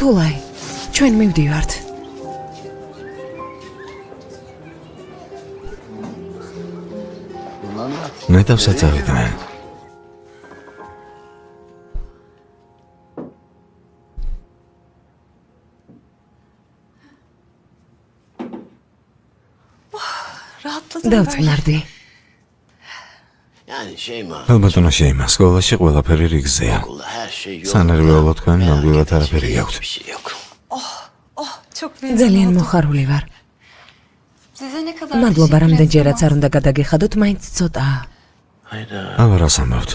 თულაი, ჩვენ მივდივართ. ნეტავსაც ავიდნენ. დავწყნარდი. ალბათონა შეიმა, სკოლაში ყველაფერი რიგზეა. სანერვეულო თქვენ ნამდვილად არაფერი გაქვთ. ძალიან მოხარული ვარ. მადლობა, რამდენჯერაც არ უნდა გადაგიხადოთ, მაინც ცოტაა. აბა რას ამბობთ?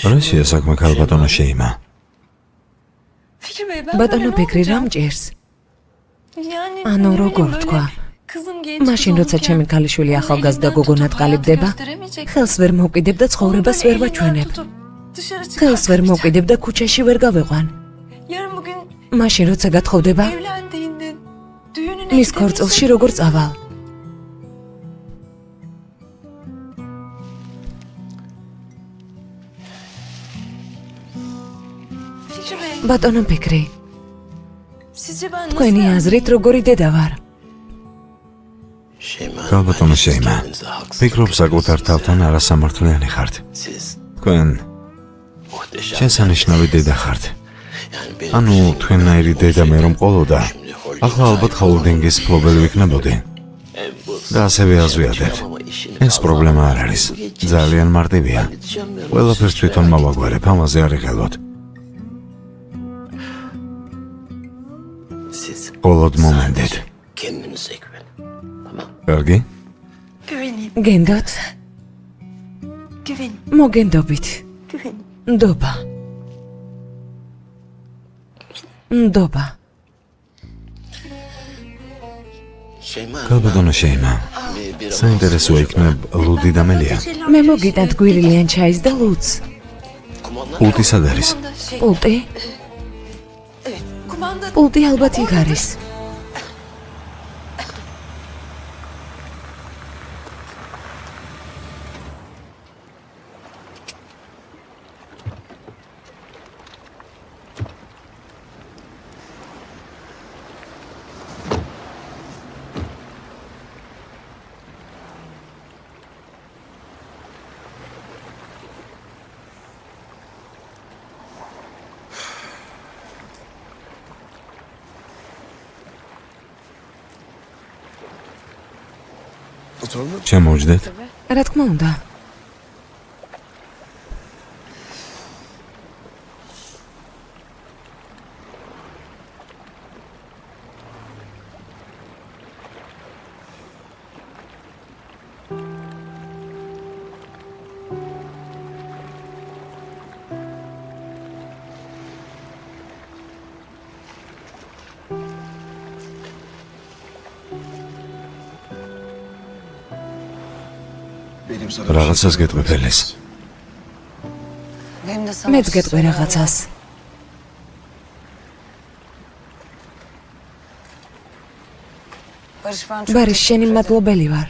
რაშია საქმე, ალბათონა შეიმა? ბატონო ფიქრი რა მჭირს? ანუ როგორ ვთქვა? მაშინ როცა ჩემი ქალიშვილი ახალგაზრდა გოგონად ყალიბდება, ხელს ვერ მოვკიდებ და ცხოვრებას ვერ ვაჩვენებ. ხელს ვერ მოვკიდებ და ქუჩაში ვერ გავეყვან. მაშინ როცა გათხოვდება, მის ქორწილში როგორ წავალ? ბატონო ფიქრი, თქვენი აზრით როგორი დედა ვარ? ალბათონა შეიმა, ფიქრობ საკუთარ თავთან არასამართლიანი ხართ. თქვენ შესანიშნავი დედა ხართ. ანუ თქვენნაირი დედა მე რომ ყოლოდა, ახლა ალბათ ჰოლდინგის მფლობელი ვიქნებოდი. და ასევე აზვიადეთ. ეს პრობლემა არ არის. ძალიან მარტივია. ყველაფერს თვითონ მოვაგვარებ, ამაზე არ იღელვოთ. ყოლოდ მომენდეთ. კარგი? გენდოთ? მოგენდობით. ნდობა. ნდობა. ალბათონა შეიმა, საინტერესოა იქნებ ლუდი და მელია. მე მოგიტანთ გვირილიან ჩაის და ლუდს. პულტი სად არის? პულტი? პულტი ალბათ იქ არის. შემოვჯდეთ? რა თქმა უნდა. რაღაცას გეტყვი ფელის. მეც გეტყვი რაღაცას. ბარის შენი მადლობელი ვარ.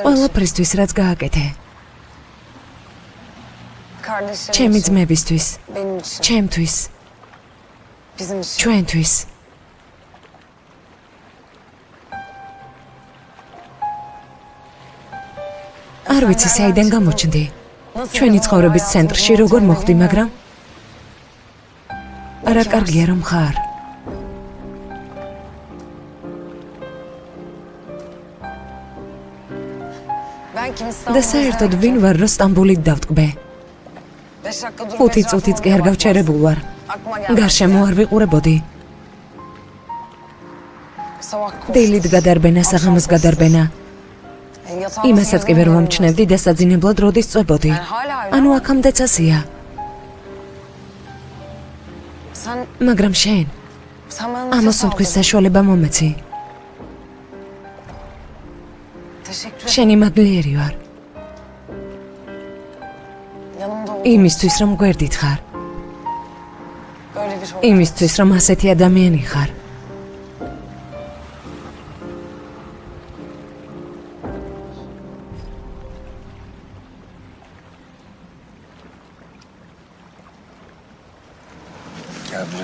ყველაფრისთვის რაც გააკეთე. ჩემი ძმებისთვის, ჩემთვის, ჩვენთვის. არ ვიცი საიდან გამოჩნდი. ჩვენი ცხოვრების ცენტრში როგორ მოხვდი, მაგრამ არა კარგია რომ ხარ. და საერთოდ ვინ ვარ, რომ სტამბოლით დავტკბე? 5 წუთიც კი არ გავჩერებულ ვარ. გარშემო არ ვიყურებოდი. დილით გადარბენა, საღამოს გადარბენა. იმასაც კი ვერ ვამჩნევდი და საძინებლად როდის წვებოდი. ანუ აქამდეც ასია. მაგრამ შენ ამოსუნთქვის საშუალება მომეცი. შენი მადლიერი ვარ. იმისთვის რომ გვერდით ხარ. იმისთვის რომ ასეთი ადამიანი ხარ.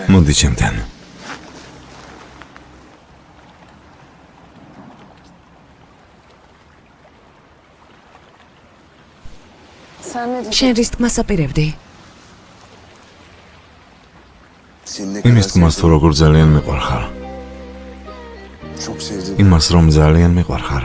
მოდი ჩემთან. შენ რის თქმას აპირებდი? იმის თქმას თუ როგორ ძალიან მიყვარხარ. იმას რომ ძალიან მიყვარხარ.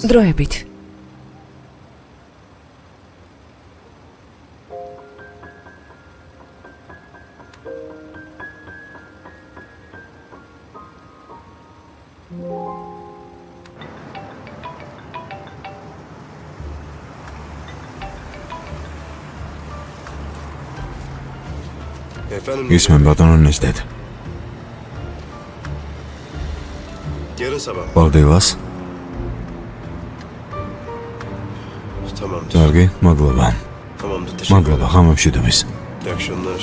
დროებით. ისმენ ბატონო ნესტეთ. პარდევას. Dargi, madlaba. Madlaba, hamamşidimiz. İyi akşamlar.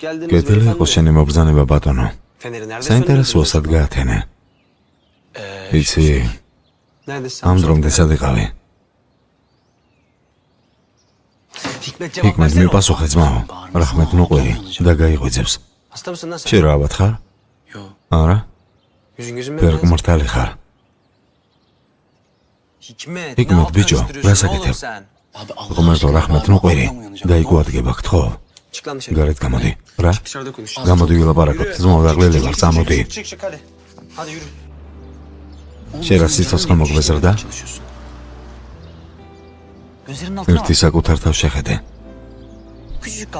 Კეთილი იყო შენი მობრძანება ბატონო. საინტერესოა სად გაათენე. იცი, ამ დრომდე სად იყავი? ჰიკმეთ მიპასუხე ძმაო, რაჰმეთ ნუყვირი და გაიღვიძებს. შენ რა აბათ ხარ? არა? ფერყმრთალი ხარ. ჰიკმეთ ბიჭო, რასაკეთებ? ღმერთო რაჰმეთ ნუყვირი და იკუადგება გთხოვ. გარეთ გამოდი. რა? გამოდი ვილაპარაკოთ. ძმაო დაღლილი ვარ, წამოდი. შენ რა სიცოცხლე მოგბეზრდა? ერთი საკუთარ თავს შეხედე.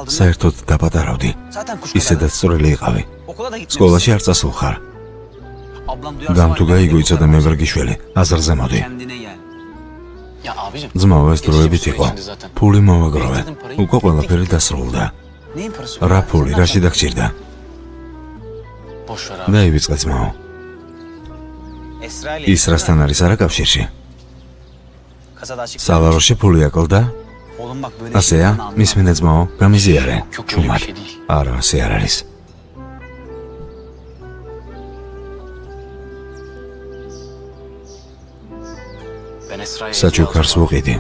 საერთოდ დაპატარავდი. ისედაც სწორელი იყავი. სკოლაში არ წასულხარ. გამ თუ გაიგო იცოდა მე ვერ გიშველი. აზრზე მოდი. ძმაო ეს დროებით იყო. ფული მოვაგროვე. უკვე ყველაფერი დასრულდა. რა ფული, რაში დაგჭირდა? დაივიწყე ძმაო. ის რასთან არის არა კავშირში? სალაროში ფული აკლდა? ასეა, მისმინე ძმაო, გამიზიარე. ჩუმად. არა, ასე არ არის. საჩუქარს ვუყიდი.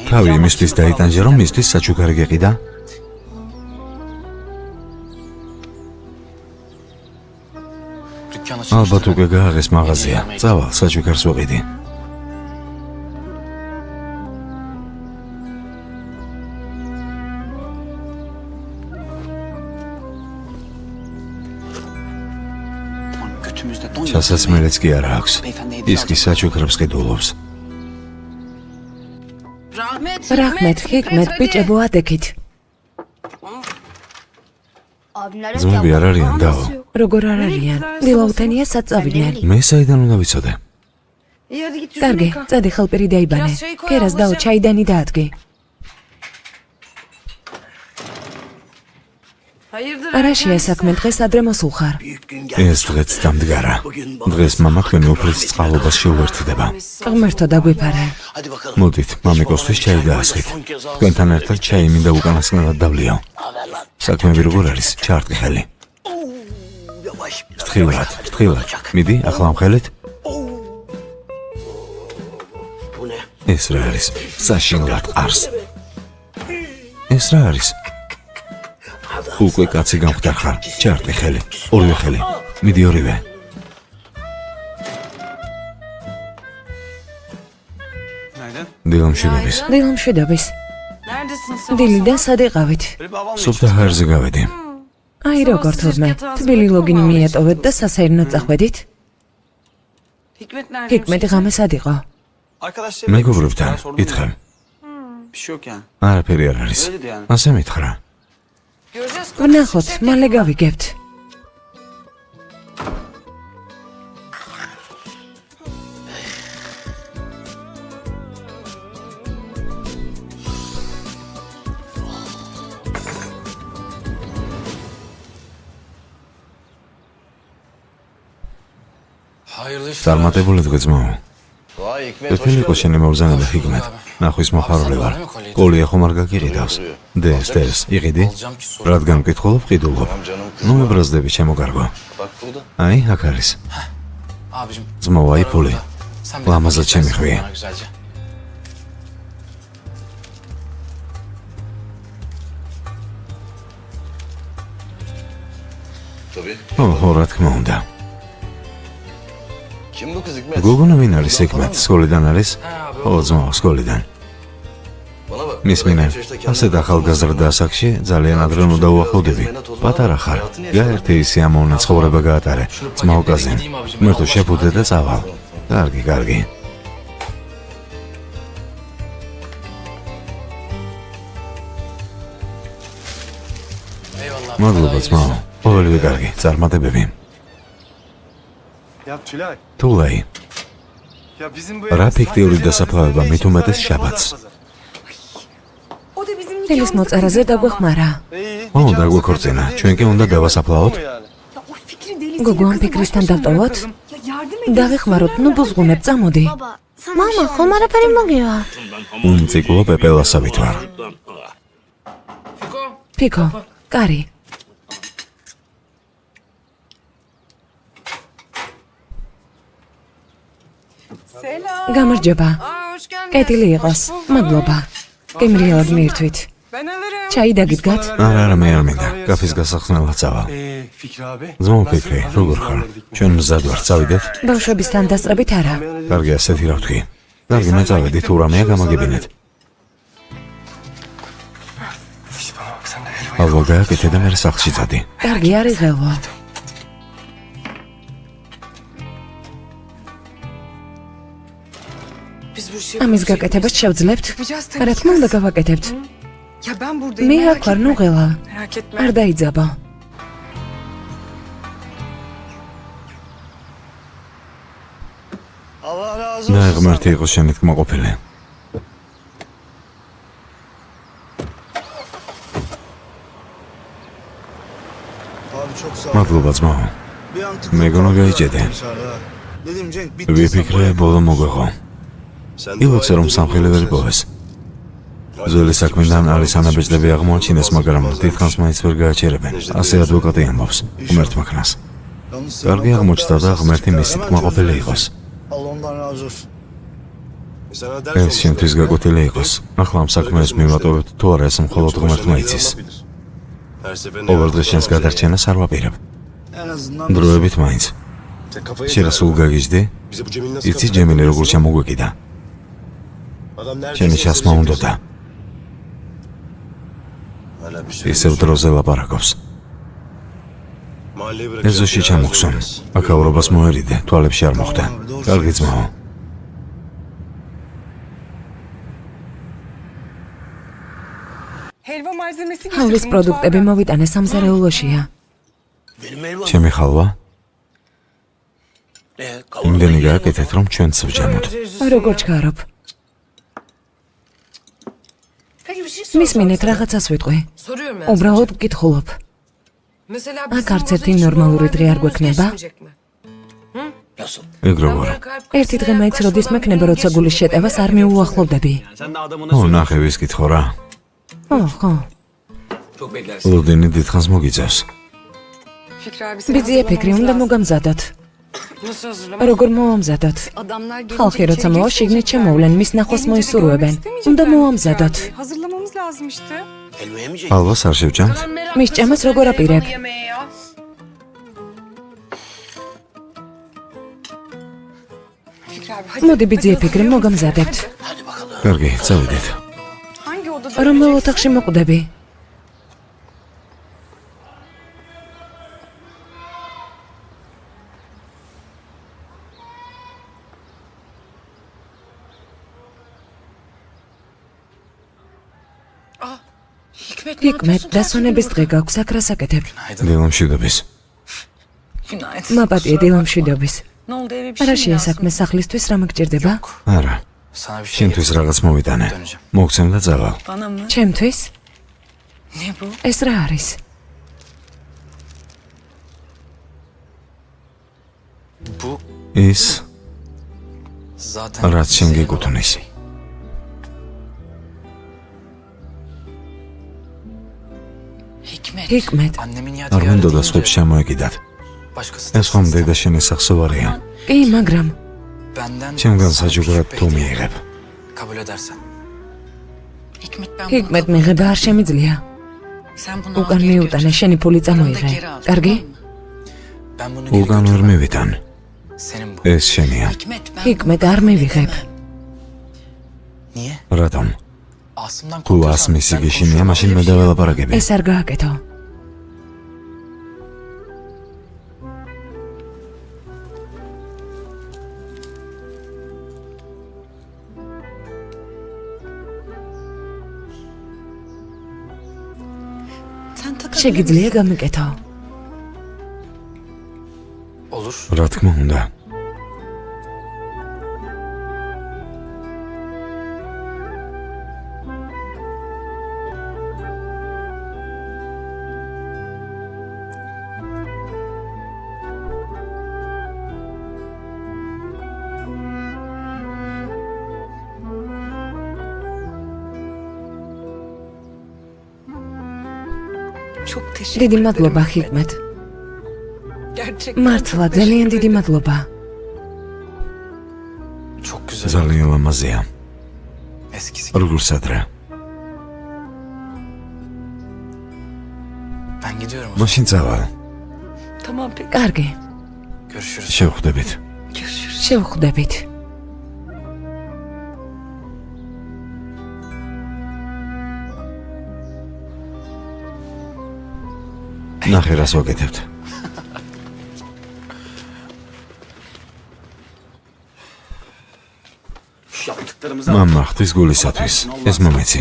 თავი იმისთვის დაიტანჯე, რომ მისთვის საჩუქარი გეყიდა? ალბათ უკვე გააღეს მაღაზია. წავალ, საჩუქარს ვუყიდი. ჩასასმელიც კი არა აქვს. ის კი საჩუქრებს ყიდულობს. რაჰმეთ, ჰიკმეთ, ბიჭებო ადექით. ძმები არ არიან დაო. როგორ არ არიან? დილაუთენია სად წავიდნენ? მე საიდან უნდა ვიცოდე? კარგი, წადი ხელპირი დაიბანე. კერას დაო, ჩაიდანი დაადგე. არაშია საქმე დღეს ადრე მოსულხარ. ეს დღეც დამდგარა. დღეს მამა თქვენი უფლის წყალობას შეუერთდება. ღმერთო დაგვიფარე. მოდით, მამიკოსთვის ჩაი დაასხით. თქვენთან ერთად ჩაი მინდა უკანასკნელად დავლიო. საქმეები როგორ არის? ჩაარტყი ხელი. ფრთხილად. მიდი, ახლა ამხელეთ. ეს რა არის? საშინლად ყარს. ეს რა არის? უკვე კაცი გამხდარ ხარ. ჩაარტყი ხელი. ორივე ხელი. მიდი ორივე. დილამშვიდობის. დილამშვიდობის. დილიდან სად იყავით? სუფთა ჰაერზე გავედი. აი როგორ თურმე. თბილი ლოგინი მიატოვეთ და სასეირნოდ წახვედით. ჰიკმეტი ღამე სად იყო? მეგობრებთან, ითხრა. არაფერი არ არის. ასე მითხრა. ვნახოთ, მალე გავიგებთ. წარმატებული დღე ძმაო. ეთელი იყო შენი მობრძანება ჰიკმეტ. ნახვის მოხარული ვარ. კოლია ხომ არ გაგიყიდავს. დეს, იყიდი? რადგან მკითხულობ, ყიდულობ. ნუ მებრაზდები ჩემო კარგო. აი, აქ არის. ძმაო, აი ფული. ლამაზად შემიხვიე. ო, რა თქმა უნდა. გოგონა ვინ არის ჰიკმეტ? სკოლიდან არის? ო, ძმაო, სკოლიდან. მის მინე, ასეთ ახალგაზრდა ასაკში ძალიან ადრე უნდა უახლოვდები. პატარა ხარ. გაერთე ისე ამოვნე ცხოვრება გაატარე. ძმაო კაზიმ, მერტო შეფუდე და წავალ. კარგი. მადლობა ძმაო. ყოველივე კარგი, წარმატებები. თულაი. რა ფიქტიური დასაფლავება მით უმეტეს შაბათს. თელის მოწერაზე დაგვეხმარა. ო, დაგვექორწინა. ჩვენ კი უნდა დავასაფლავოთ? გოგო ამ ფიქრისთან დავტოვოთ? დავეხმაროთ, ნუ ბუზღუნებ, წამოდი. მამა, ხომ არაფერი მოგივა? უმციკლო პეპელასავით ვარ. ფიქო, კარი. გამარჯობა. კეთილი იყოს. მადლობა. გემრიელად მიირთვით. ჩაი დაგიდგათ? არა, მე არ მინდა. კაფის გასახსნელად წავალ. ძმაო ფიქრი, როგორ ხარ? ჩვენ მზად ვართ, წავიდეთ? ბავშვებისთან დასწრებით არა. კარგი, ასეთი რა ვთქვი. კარგი, მე წავედი, თუ რამეა გამაგებინეთ. ალბათ გააკეთე და მე სახლში წადი. კარგი, არ იღელვა. ამის გაკეთებას შევძლებთ? რა თქმა უნდა გავაკეთებთ. მე აქ ვარ, ნუ ღელა. არ დაიძაბა. და ღმერთი იყოს შენი თქმაყოფილი. მადლობა ძმაო. მეგონა გაიჭედე. ვიფიქრე ბოლო მოგვეღო. ილოცე რომ სამხილი ვერ იპოვეს. ძველი საქმიდან არის ანაბეჭდები აღმოაჩინეს, მაგრამ დიდხანს მაინც ვერ გააჩერებენ. ასე ადვოკატი ამბობს, ღმერთმა ქნას. კარგი აღმოჩნდა და ღმერთი მისი თქმაყოფილი იყოს. ეს შენთვის გაკვეთილი იყოს. ახლა ამ საქმეს მივატოვებთ თუ არა, ეს მხოლოდ ღმერთმა იცის. ყოველდღე შენს გადარჩენას არ ვაპირებ. დროებით მაინც. შენ სულ გაგიჟდი? იცი ჯემილი როგორ ჩამოგვეკიდა? შენი შასმა უნდოდა. ისევ დროზე ლაპარაკობს. ეზოში ჩამოგსვამ. აქაურობას მოერიდე, თვალებში არ მოხვდა. კარგი ძმაო. ჰავლის პროდუქტები მოვიტანე სამზარეულოშია. ჩემი ხალვა? იმდენი გააკეთეთ, რომ ჩვენც ვჯამოთ. როგორ ჩქარობ? მის მინეთ რაღაცას ვიტყვი. უბრალოდ ვკითხულობ. აქ არც ერთი ნორმალური დღე არ გვექნება? ეგ როგორ? ერთი დღე მაინც როდის მექნება, როცა გულის შეტევას არ მიუახლოვდები? ნახე ვისკითხო რა. ხო. ლოდინი დიდხანს მოგიწევს. ბიძია ფიქრი უნდა მოგამზადოთ. როგორ მოვამზადოთ? ხალხი როცა მოვა შიგნით შემოვლენ, მის ნახვას მოისურვებენ. უნდა მოვამზადოთ. ალბას არ შევჭამთ? მის ჭამას როგორ აპირებ? მოდი ბიძია ფიქრი მოგამზადებთ. კარგი, წავიდეთ. რომელ ოთახში მოკვდები? ჰიკმეთ, დასვენების დღე გაქვს, აქ რას აკეთებ? დილამშვიდობის. მაპატია დილამშვიდობის. არა შეესაქმე სახლისთვის რა მეგჭირდება? არა. შენთვის რაღაც მოვიტანე. მოგცემ და წავალ. ჩემთვის? ეს რა არის? ის რაც შენ გეკუთვნის. ჰიკმეთ, არ მინდოდა სხვებს შემოეკიდათ. ეს ხომ დედა შენი სახსოვარია. კი, მაგრამ ჩემგან საჯუბრად თუ მიიღებ. ჰიკმეთ მიღება არ შემიძლია. უკან მიუტანე, შენი ფული წამოიღე. კარგი? უკან ვერ მივიტან. ეს შენია. ჰიკმეთ არ მივიღებ. რატომ? თუ ასმისი გიშინია, მაშინ მე დაველაპარაკები. ეს არ გააკეთო. შეგიძლია გამიკეთო. რა თქმა უნდა. დიდი მადლობა, ჰიკმეთ. მართლა ძალიან დიდი მადლობა. ძალიან ლამაზია. როგორც ადრე. მაშინ წავალ. კარგი, შევხვდებით. შევხვდებით. ნახე რას ვაკეთებთ. მამა ხთვის გულისათვის. ეს მომეცი.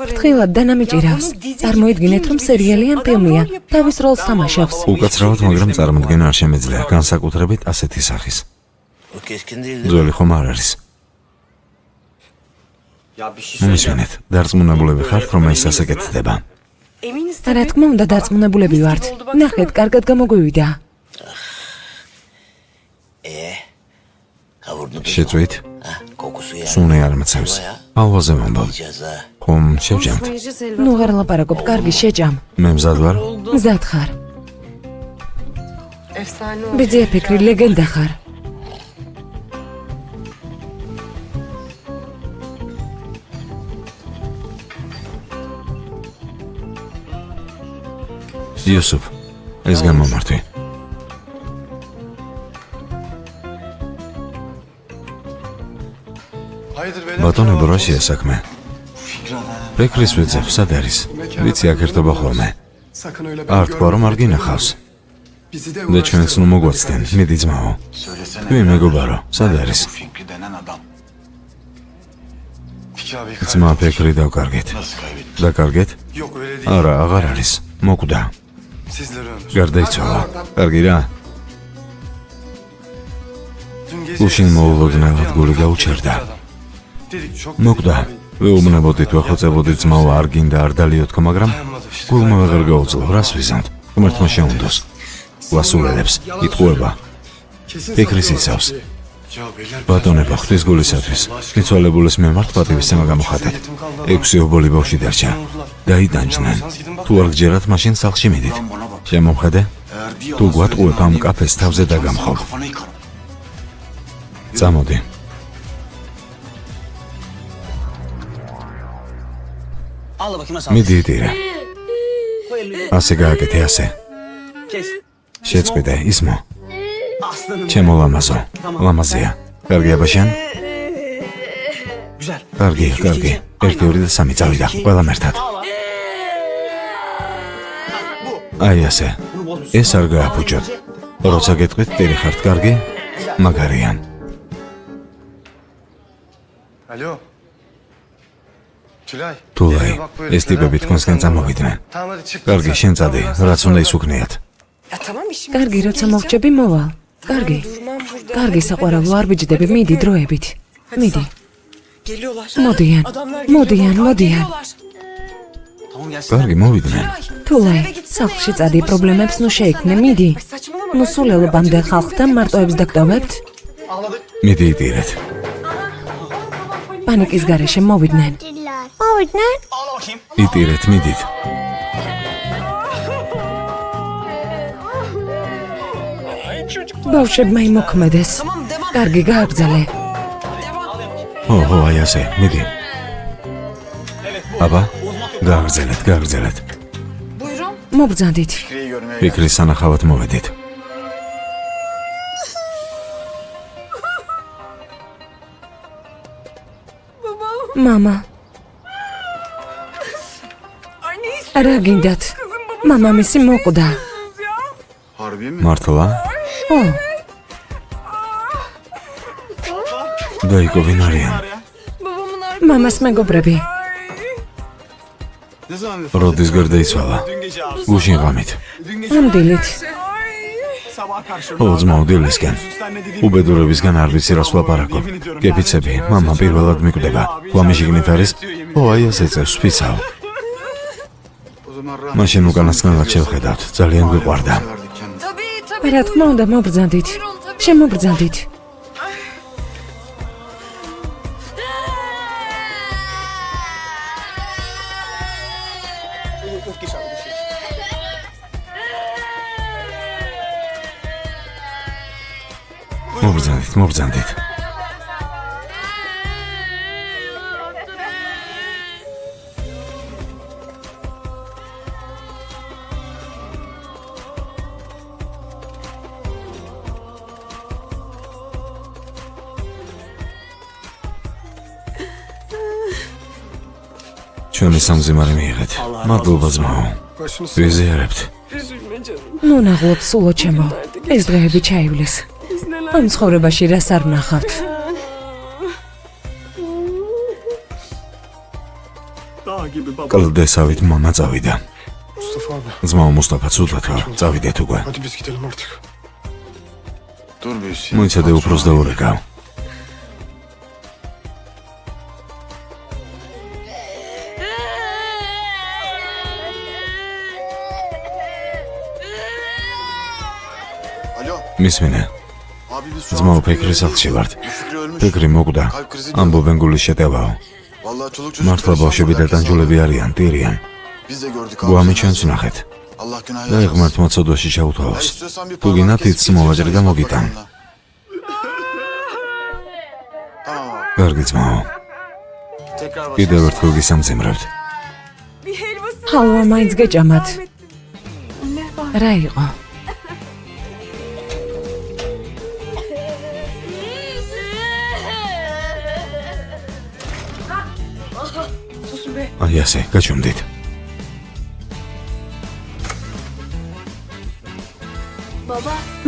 ფრთხილად დანამიჭირავს. წარმოიდგინეთ, რომ სერიალი ან ფილმია. თავის როლს თამაშობს. უკაცრავად, მაგრამ წარმოდგენა არ შემეძლია, განსაკუთრებით ასეთი სახის. ძველი ხომ არ არის. მომისმენთ, დარწმუნებულები ხართ, რომ ეს ასე კეთდება. რა თქმა უნდა, დარწმუნებულები ვართ. ნახეთ, კარგად გამოგვივიდა. შეწვით? სუნე არ მცემს. ალვაზე ვამბობ. ხომ შევჭამთ? ნუ არ ლაპარაკობ, კარგი, შეჭამ. მე მზად ვარ. მზად ხარ. ბიძია ფიქრი, ლეგენდა ხარ. იუსუფ, ეს გამომართვი. ბატონებო, რა შეესაქმე? ფიქრის ვეძებ, სად არის? ვიცი, აქ ერთობა ხოლმე. არ თქვა, რომ არ გინახავს. და ჩვენც ნუ მოგვაცდენ, მიდი ძმაო. თქვი მეგობარო, სად არის? ძმა ფიქრი დავკარგეთ. დაკარგეთ? არა, აღარ არის. მოკვდა. გარდაიცვალა. კარგი რა. უშინ მოულოდნელად გული გაუჩერდა. მოკვდა. ვეუბნებოდით, ვახოცებოდით ძმაო, არ გინდა არ დალიოთქო, მაგრამ გულმა ვეღარ გაუძლო. რას ვიზამთ? ღმერთმა შეუნდოს. ვასულელებს იტყუება. ფიქრის იცავს. ბატონებო, ღვთის გულისათვის, მიცვალებულის მიმართ პატივისცემა გამოხატეთ. 6 ობოლი ბავშვი დარჩა. დაიდანჯდნენ. თუ არ გჯერათ, მაშინ სახლში მიდით. შემომხედე? თუ გვატყუებ ამ კაფეს თავზე დაგამხობ. წამოდი. მიდი იტირე. ასე გააკეთე, ასე. შეწყვიტე, ისმო. ჩემო ლამაზო, ლამაზია. კარგი აბაშენ? კარგი. 1, 2 და 3 წავიდა, ყველამ ერთად. აი ასე. ეს არ გააფუჭოთ. როცა გეტყვით, ტირი ხართ, კარგი? მაგარიან. თულაი, ეს ტიპები თქვენსგან წამოვიდნენ. კარგი, შენ წადი, რაც უნდა ის უქნიათ. კარგი, როცა მოვჭები, მოვალ. კარგი, საყვარელო, არ ბიჯდები, მიდი დროებით. მიდი. მოდიან. კარგი, მოვიდნენ. თულაი, სახლში წადი, პრობლემებს ნუ შეიქმნე, მიდი. ნუ სულელობამდე ხალხთან მარტოებს დაგტოვებთ? მიდი იტირეთ. პანიკის გარეშე მოვიდნენ. იტირეთ, მიდით. ბავშვებმა იმოქმედეს. კარგი, გააგრძელე. ო, აი ასე, მიდი. აბა, გააგრძელეთ. მობრძანდით. ფიქრის სანახავად მოვედით. მამა. რა გინდათ? მამამისი მოკვდა. მართლა? ო, დაიკო ვინ არიან? მამას მეგობრები. როდის გარდაიცვალა? გუშინ ღამით. ამ დილით. ძმაო, დილისკენ. უბედურებისგან არ ვიცი რას ვლაპარაკობ. გეფიცები, მამა პირველად მიკვდება. ლამი შიგნით არის? ო, აი ასე წევს, ვფიცავ. მაშინ უკანასკნელად შევხედავთ, ძალიან გვიყვარდა. რა თქმა უნდა, მობრძანდით. შემობრძანდით. მობრძანდით. ჩვენი სამზიმარი მიიღეთ. მადლობა ძმაო. ვიზიარებთ. ნუ ნაღლობ სულო ჩემო. ეს დღეები ჩაივლის. ამ ცხოვრებაში რას არ ვნახავთ? კლდესავით მამა წავიდა. ძმაო მუსტაფა, ცუდად ვარ, წავიდეთ უკვე. მოიცადე უფროს და ურეკავ. მისმინე. ძმაო, ფიქრის სახლში ვართ. ფიქრი მოკვდა. ამბობენ გულის შეტევაო. მართლა ბავშვები და ტანჯულები არიან, ტირიან. გვამი ჩვენს ვნახეთ. და ღმერთმა ცოდვაში ჩაუთვალოს. თუ გინდათ იცს მოვაჭრე და მოგიტან. კარგი ძმაო. კიდევ ერთხელ გისამძიმრებთ. ჰალვა მაინც გეჭამათ. რა იყო? აი ასე, გაჩვენდით.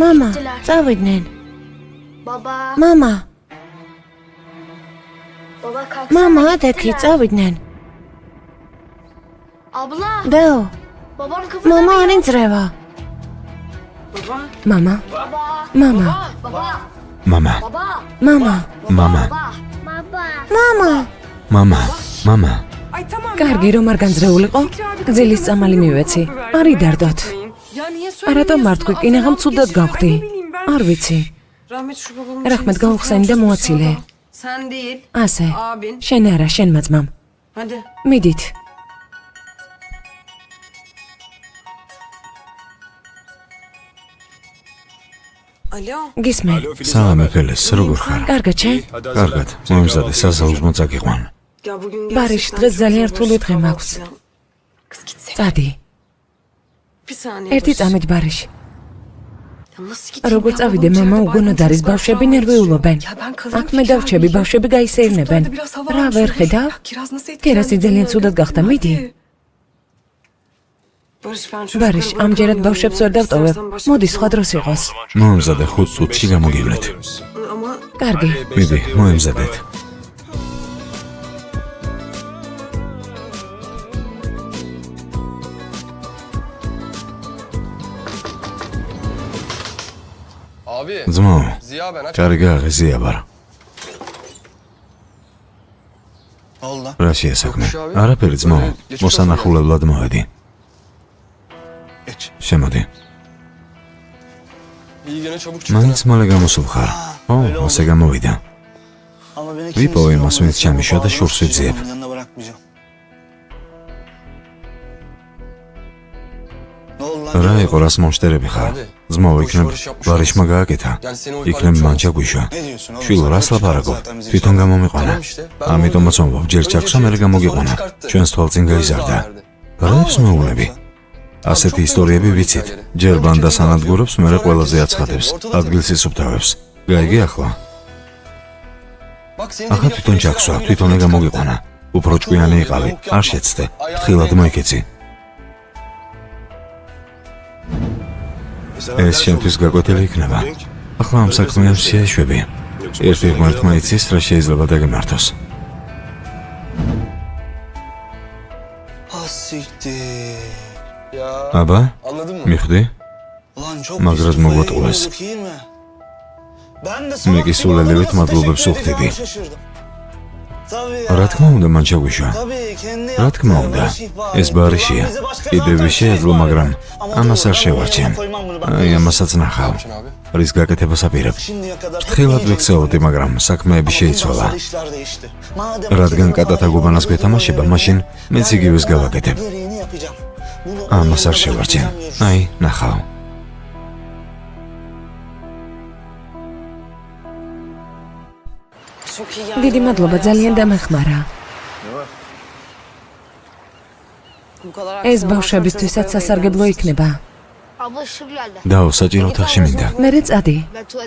მამა, წავიდნენ. მამა. მამა, ადექი, წავიდნენ. დეო. მამა არ ინძრევა. მამა. მამა. მამა. მამა. კარგი, რომ არ განძრეულიყო, გძილის წამალი მივეცი. არ იდარდოთ. რატომ მარტყვი კინაღამ ცუდად გავხდი? არ ვიცი. რაჰმეთ გაუხსენი და მოაცილე. ასე. შენ არა, შენმა ძმამ. მიდით. გისმენ. სალამი ფელეს, როგორ ხარ? კარგად შენ? კარგად, მომზადე საზაუზმო წაგიყვან. ბარიში დღეს ძალიან რთული დღე მაქვს. წადი. ერთი წამით ბარიში. როგორ წავიდე, მამა უგონოდ არის, ბავშვები ნერვიულობენ. აქ მე დავრჩები, ბავშვები გაისეირნებენ. რა ვერ ხედავ? კერასი ძალიან ცუდად გახდა, მიდი. ბარიშ, ამჯერად ბავშვებს ვერ დავტოვებ. მოდი, სხვა დროს იყოს. მომზადე 5 წუთში გამოგივლეთ. კარგი. მიდი, მოემზადეთ. ძმო, კარგია, ღეზია ვარ. რა შეესაქმე? არაფერი ძმო, მოსანახულებლად მოვედი. შემოდი. მაინც მალე გამოსულ ხარ. ო, ასე გამოვიდა. ვიპოვე მას, ვინც ჩამიშვა და შორს ვიძიებ. რა იყო, რას მომშტერები ხარ? ძმო, იქნებ ბარიშმა გააკეთა. იქნებ მან ჩაგვიშვა. შვილო, რას ლაპარაკობ? თვითონ გამომიყვანა. ამიტომაც ვამბობ, ჯერ ჩაქვსა, მერე გამოგიყვანა. ჩვენს თვალწინ გაიზარდა. რებს მოულები? ასეთი ისტორიები ვიცით. ჯერ ბანდას ანადგურებს, მერე ყველაზე აცხადებს, ადგილს ისუფთავებს. გაიგე ახლა? ახლა თვითონ ჩაქვსა, თვითონე გამოგიყვანა. უფრო ჭკვიანი იყავი, არ შეცდე. ფრთხილად მოიქეცი. ეს შენთვის გაკვეთილი იქნება. ახლა ამ საქმეებს შეეშვები. ერთი ღმერთმა იცის, რა შეიძლება დაგემართოს. აბა, მიხვდი? მაგრად მოგვატყუეს. მე კი სულელივით მადლობებს უხდიდი. რა თქმა უნდა, მან ჩაგვიშვა. რა თქმა უნდა, ეს ბარიშია. კიდევ შეეძლო, მაგრამ ამას არ შევარჩენ. აი, ამასაც ნახავ. რის გაკეთებას აპირებ. ფრთხილად ვიქცეოდი, მაგრამ საქმეები შეიცვალა. რადგან კატათა გუბანას გვეთამაშება, მაშინ მეც იგივეს გავაკეთებ. ამას არ შევარჩენ. აი, ნახავ. დიდი მადლობა, ძალიან დამეხმარა. ეს ბავშვებისთვისაც სასარგებლო იქნება. დაო, საჭირო ოთახში მინდა. მერე წადი.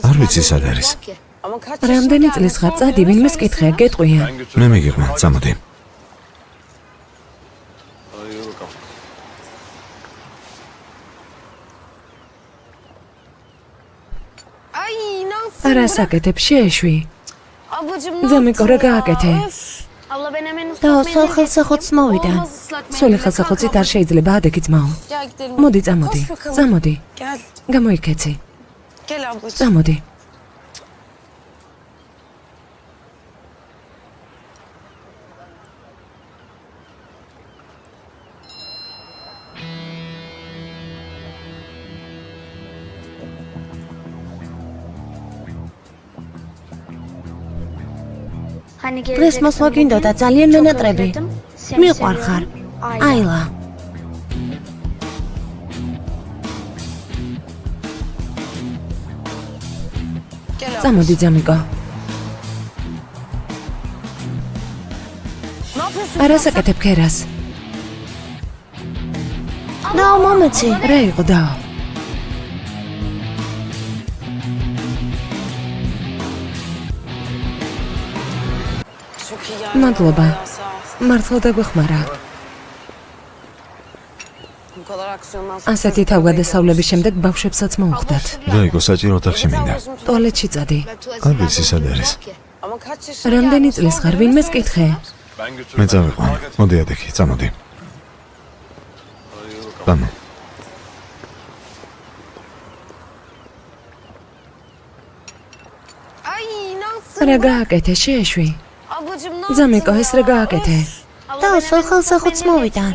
არ ვიცი სად არის. რამდენი წლის ხარ? წადი, ვინმეს კითხე, გეტყვია. მე მიგიღმა, წამოდი. რა საკეთებ, შეეშვი. ძამიკო, რა გააკეთე? და სოლხელსახოც მოვიდან. სული ხელსახოცით არ შეიძლება, ადექი ძმაო. მოდი, წამოდი, წამოდი. გამოიქეცი. წამოდი. დღეს მოსვლა გინდოდა ძალიან მენატრები. მიყვარხარ. აილა. წამოდი, ძამიკო. არა საკეთებ ქერას. დაო, მომეცი. რა იყო დაო? მადლობა. მართლა დაგვეხმარა. ასეთი თავგადასავლების შემდეგ ბავშვებსაც მოუხდათ. დაიგო, საჭირო ოთახში მინდა. ტუალეტში წადი. არ ვიცი სად არის. რამდენი წლის ხარ? ვინმეს კითხე? მე წავიყვან. მოდი ადექი, წამოდი. წამო. რა გააკეთე, შეეშვი. ძამიკო, ეს რა გააკეთე? და სოლხელსახოც მოვიდან.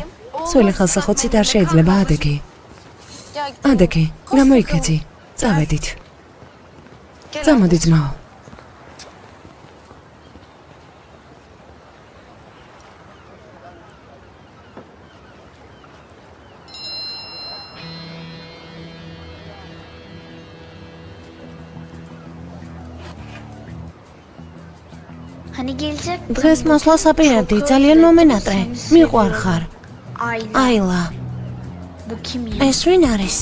სული ხელსახოცით არ შეიძლება, ადექი. ადექი, გამოიქეცი. წავედით. წამოდი ძმაო. დღეს მოსვლას აპირებდი, ძალიან მომენატრე. მიყვარხარ. აილა. ეს ვინ არის?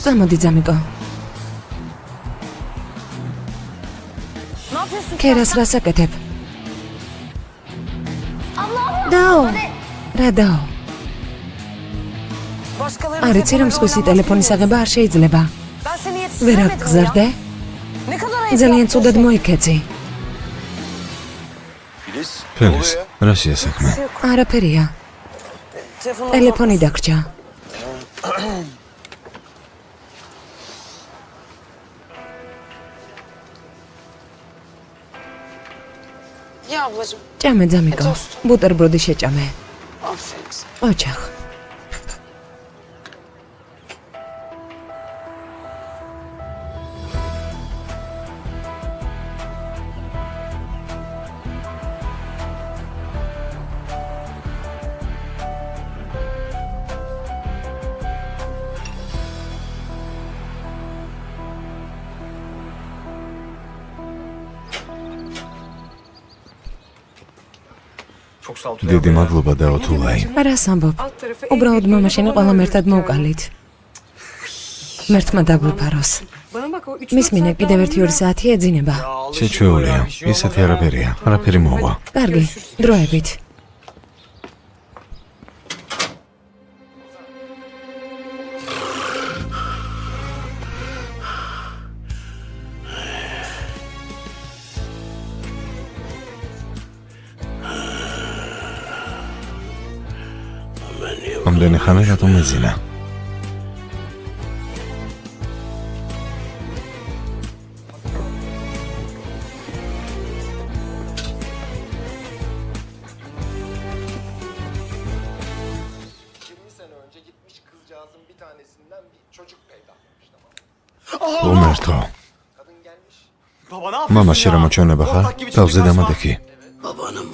წამოდი ძამიკო. ქერას რას აკეთებ? დაო, რა დაო? არ იცი რომ სხვისი ტელეფონის აღება არ შეიძლება. ვერ აღგზარდე? ძალიან ცუდად მოიქეცი. ფელის, რა შეასაქმე? არაფერია. ტელეფონი დაგრჩა. ჭამე ძამიკო, ბუტერბროდი შეჭამე. ოჩახ. დიდი მადლობა დაო თულაი. რას ამბობ? უბრალოდ მამაშენი ყველამ ერთად მოვკალით. მერთმა დაგვიფაროს. მისმინე კიდევ 1-2 საათი ეძინება. შეჩვეულია. ისეთი არაფერია. არაფერი მოვა. კარგი, დროებით. ამდენი ხანი რატომ ეძინა? უმერთო. მამა შემოჩვენება ხარ? თავზე დამადექი.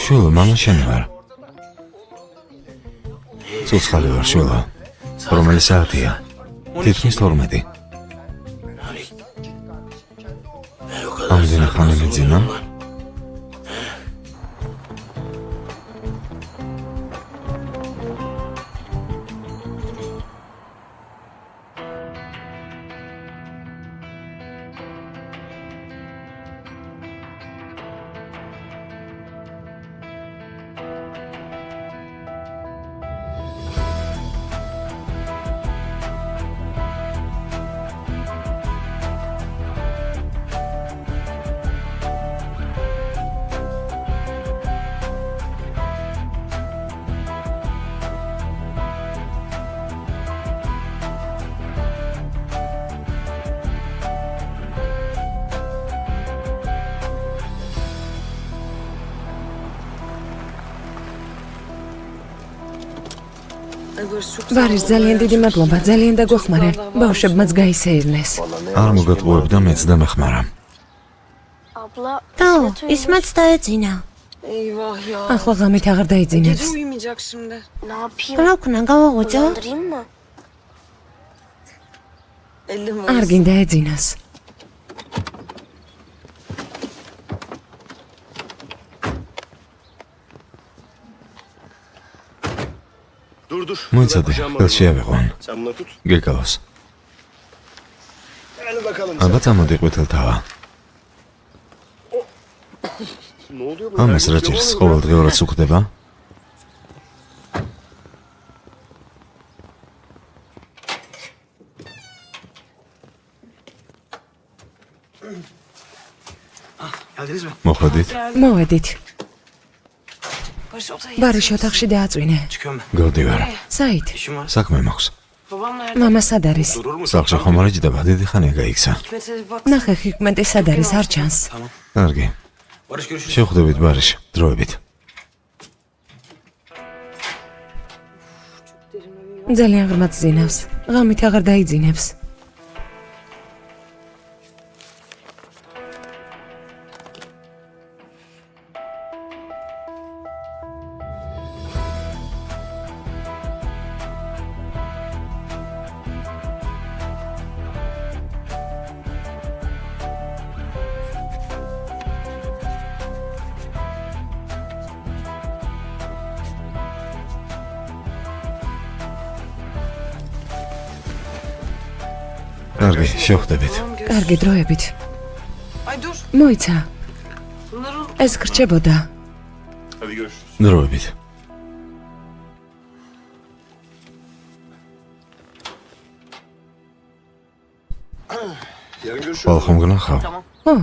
შვილო, მამა შენი ვარ. ცოცხალი ვარ შვილო. რომელი საათია? თითქმის 12. ამდენი ხანი მეძინა? ვარის ძალიან დიდი მადლობა, ძალიან დაგვეხმარე. ბავშვებმაც გაისეირნეს. არ მოგატყუებ და მეც დამეხმარა. დაო, ის მეც დაეძინა. ახლა ღამით აღარ დაიძინებს. რა ვქნა, გავაღვიძო? არ გინდა ეძინოს. მოიცადე, ხელში ავიყვან. გეკავს. ალბათ ამოდი ყვითელთავა. ამას რა ჭირს, ყოველდღიურად სუხდება? მოხდით? მოვედით. ბარიშ ოთახში დააწვინე. გავდივარ. საით? საქმე მაქვს. მამა სად არის? სახლში ხომ არ იჯდება, დიდი ხანია გაიქცა. ნახე ხიკმენტი სად არის, არ ჩანს. კარგი. შევხვდებით ბარიშ, დროებით. ძალიან ღრმად ზინავს. ღამით აღარ დაიძინებს. კარგი, შევხვდებით. კარგი დროებით. მოიცა. ეს გრჩებოდა. დროებით. ხვალ ხომ გნახავ? ო,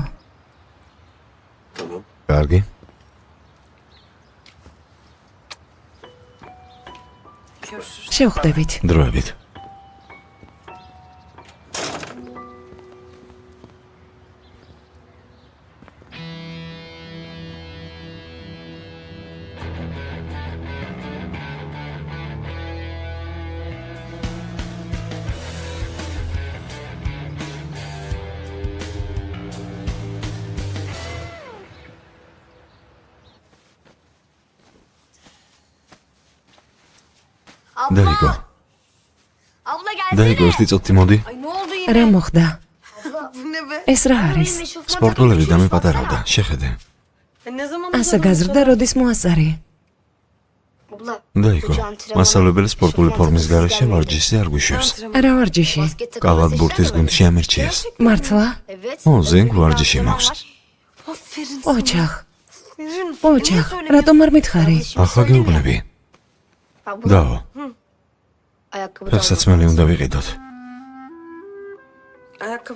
კარგი. შევხვდებით. დროებით. დაიგო. დაიგო, ერთი წუთი მოდი. რა მოხდა? ეს რა არის? სპორტულები დამეპატარავდა, შეხედე. ასე გაზრდა, როდის მოასწარი? დაიგო, მასწავლებელი სპორტული ფორმის გარეშე ვარჯიშზე არ გვიშვებს. რა ვარჯიში? კალად ბურთის გუნდში ამერჩიეს. მართლა? ო, ზენგ ვარჯიში მაქვს. ოჩახ. ოჩახ, რატომ არ მითხარი? ახლა გეუბნები. დაო, ფეხსაცმელი უნდა ვიყიდოთ.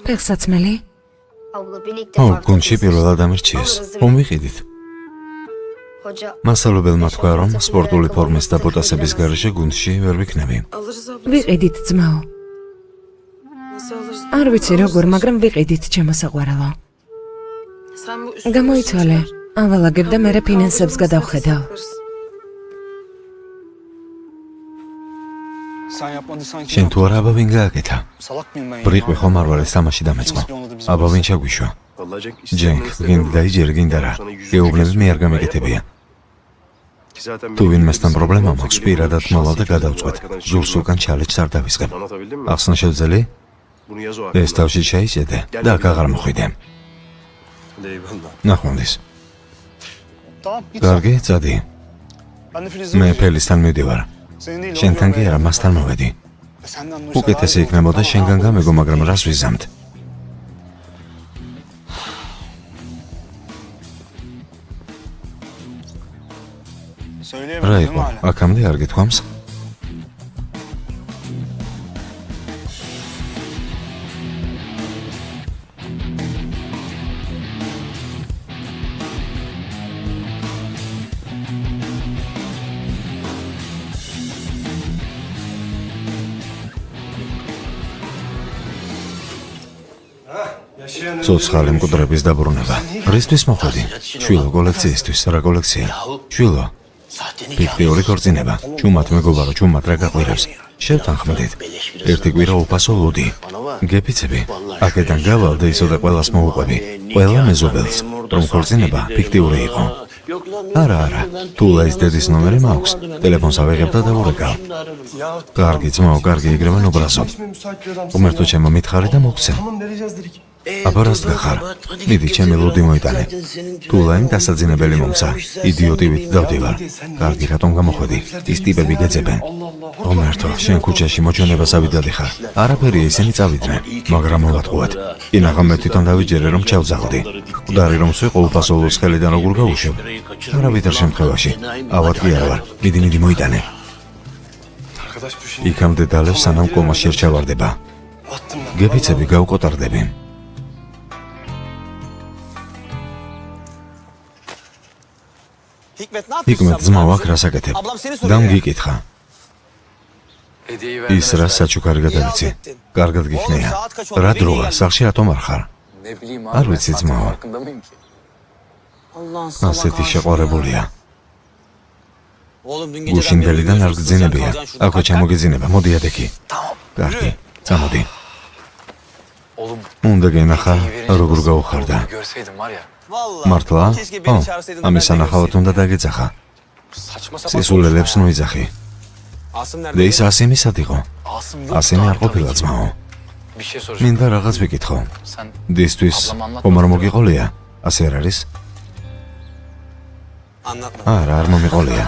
ფეხსაცმელი? ო, გუნდში პირველად ამერჩიეს. ხომ ვიყიდით? მასწავლებელმა თქვა, რომ სპორტული ფორმის დაპოტასების გარეშე გუნდში ვერ ვიქნები. ვიყიდით, ძმაო. არ ვიცი როგორ, მაგრამ ვიყიდით, ჩემო საყვარელო. გამოიცვალე. ავალაგებ და მერე ფინანსებს გადავხედავ. შენ თუ არა აბა ვინ გააკეთა? ბრიყვი ხომ არ ვარ ეს თამაში დამეწყო. აბა ვინ ჩაგვიშვა? ჯენკ, გინდა დაიჯერე, გინდა რა. გეუბნები მე არ გამეკეთებია. თუ ვინმესთან პრობლემა მაქვს, პირადად მოვალ და გადავწყვეტ. ზურს უკან ჩალეჯს არ დავისხებ. ახსნა შევძელი? ეს თავში შეიჭედე და აქ აღარ მოხვიდე. ნახვამდის. კარგი, წადი. მე ფელისთან მივდივარ. შენთან კი არა, მასთან მოვედი. უკეთესი იქნებოდა შენგან გამეგო, მაგრამ რას ვიზამთ? რა იყო? აქამდე არ გითქვამს? ცოცხალი მკვდრების დაბრუნება. რისთვის მოხვედი? შვილო კოლექციისთვის. რა კოლექცია? შვილო. ფიქტიური ქორწინება. ჩუმად მეგობარო, ჩუმად რა გაყვირებს. შევთანხმდით. ერთი კვირა უფასო ლუდი. გეფიცები. აქედან გავალ და ისოდე ყველას მოუყვები. ყველა მეზობელს, რომ ქორწინება ფიქტიური იყო. არა, თულა ის დედის ნომერი მაქვს. ტელეფონს ავიღებ და დავურეკავ. კარგი ძმაო, კარგი, იგრევენ ობრაზო. უმერთო ჩემო მითხარი და მოგცემ. აბა რას გახარ? მიდი, ჩემი ლუდი მოიტანე. თულა იმ დასაძინებელი მომცა. იდიოტივით დავდივარ. კარგი, რატომ გამოხვედი? ის ტიპები გეძებენ. უმერთო, შენ ქუჩაში მოჩვენებას ავიდადი ხარ. არაფერია, ისინი წავიდნენ, მაგრამ მოვატყუათ. კინაღამ მე თვითონ დავიჯერე, რომ ჩავძაღდი. მკვდარი რომ სვიყო უფასო ლუს ხელიდან როგორ გავუშვებ? არავითარ შემთხვევაში. ავად კი არ ვარ. მიდი, მოიტანე. იქამდე დალევ, სანამ კომაში არ ჩავარდება. გეფიცები გავკოტარდები. ჰიკმეთ ძმაო, აქ რას აკეთებ? დამგიკითხა. ის რა საჩუქარი გადავიცი? კარგად გიქნია. რა დროა, სახლში რატომ არ ხარ? არ ვიცი ძმაო. ასეთი შეყვარებულია. გუშინდელიდან არ გძინებია. აქვე ჩამოგეძინება, მოდი ადექი. კარგი, წამოდი. უნდა გენახა, როგორ გაუხარდა. მართლა? ამის ანახავად უნდა დაგეძახა. სისულელებს ნუიძახი. და ის ასიმისად იყო. ასიმი არ ყოფილა ძმაო. მინდა რაღაც ვიკითხო. დისთვის ხომ არ მოგიყოლია? ასე არ არის? არა, არ მომიყოლია.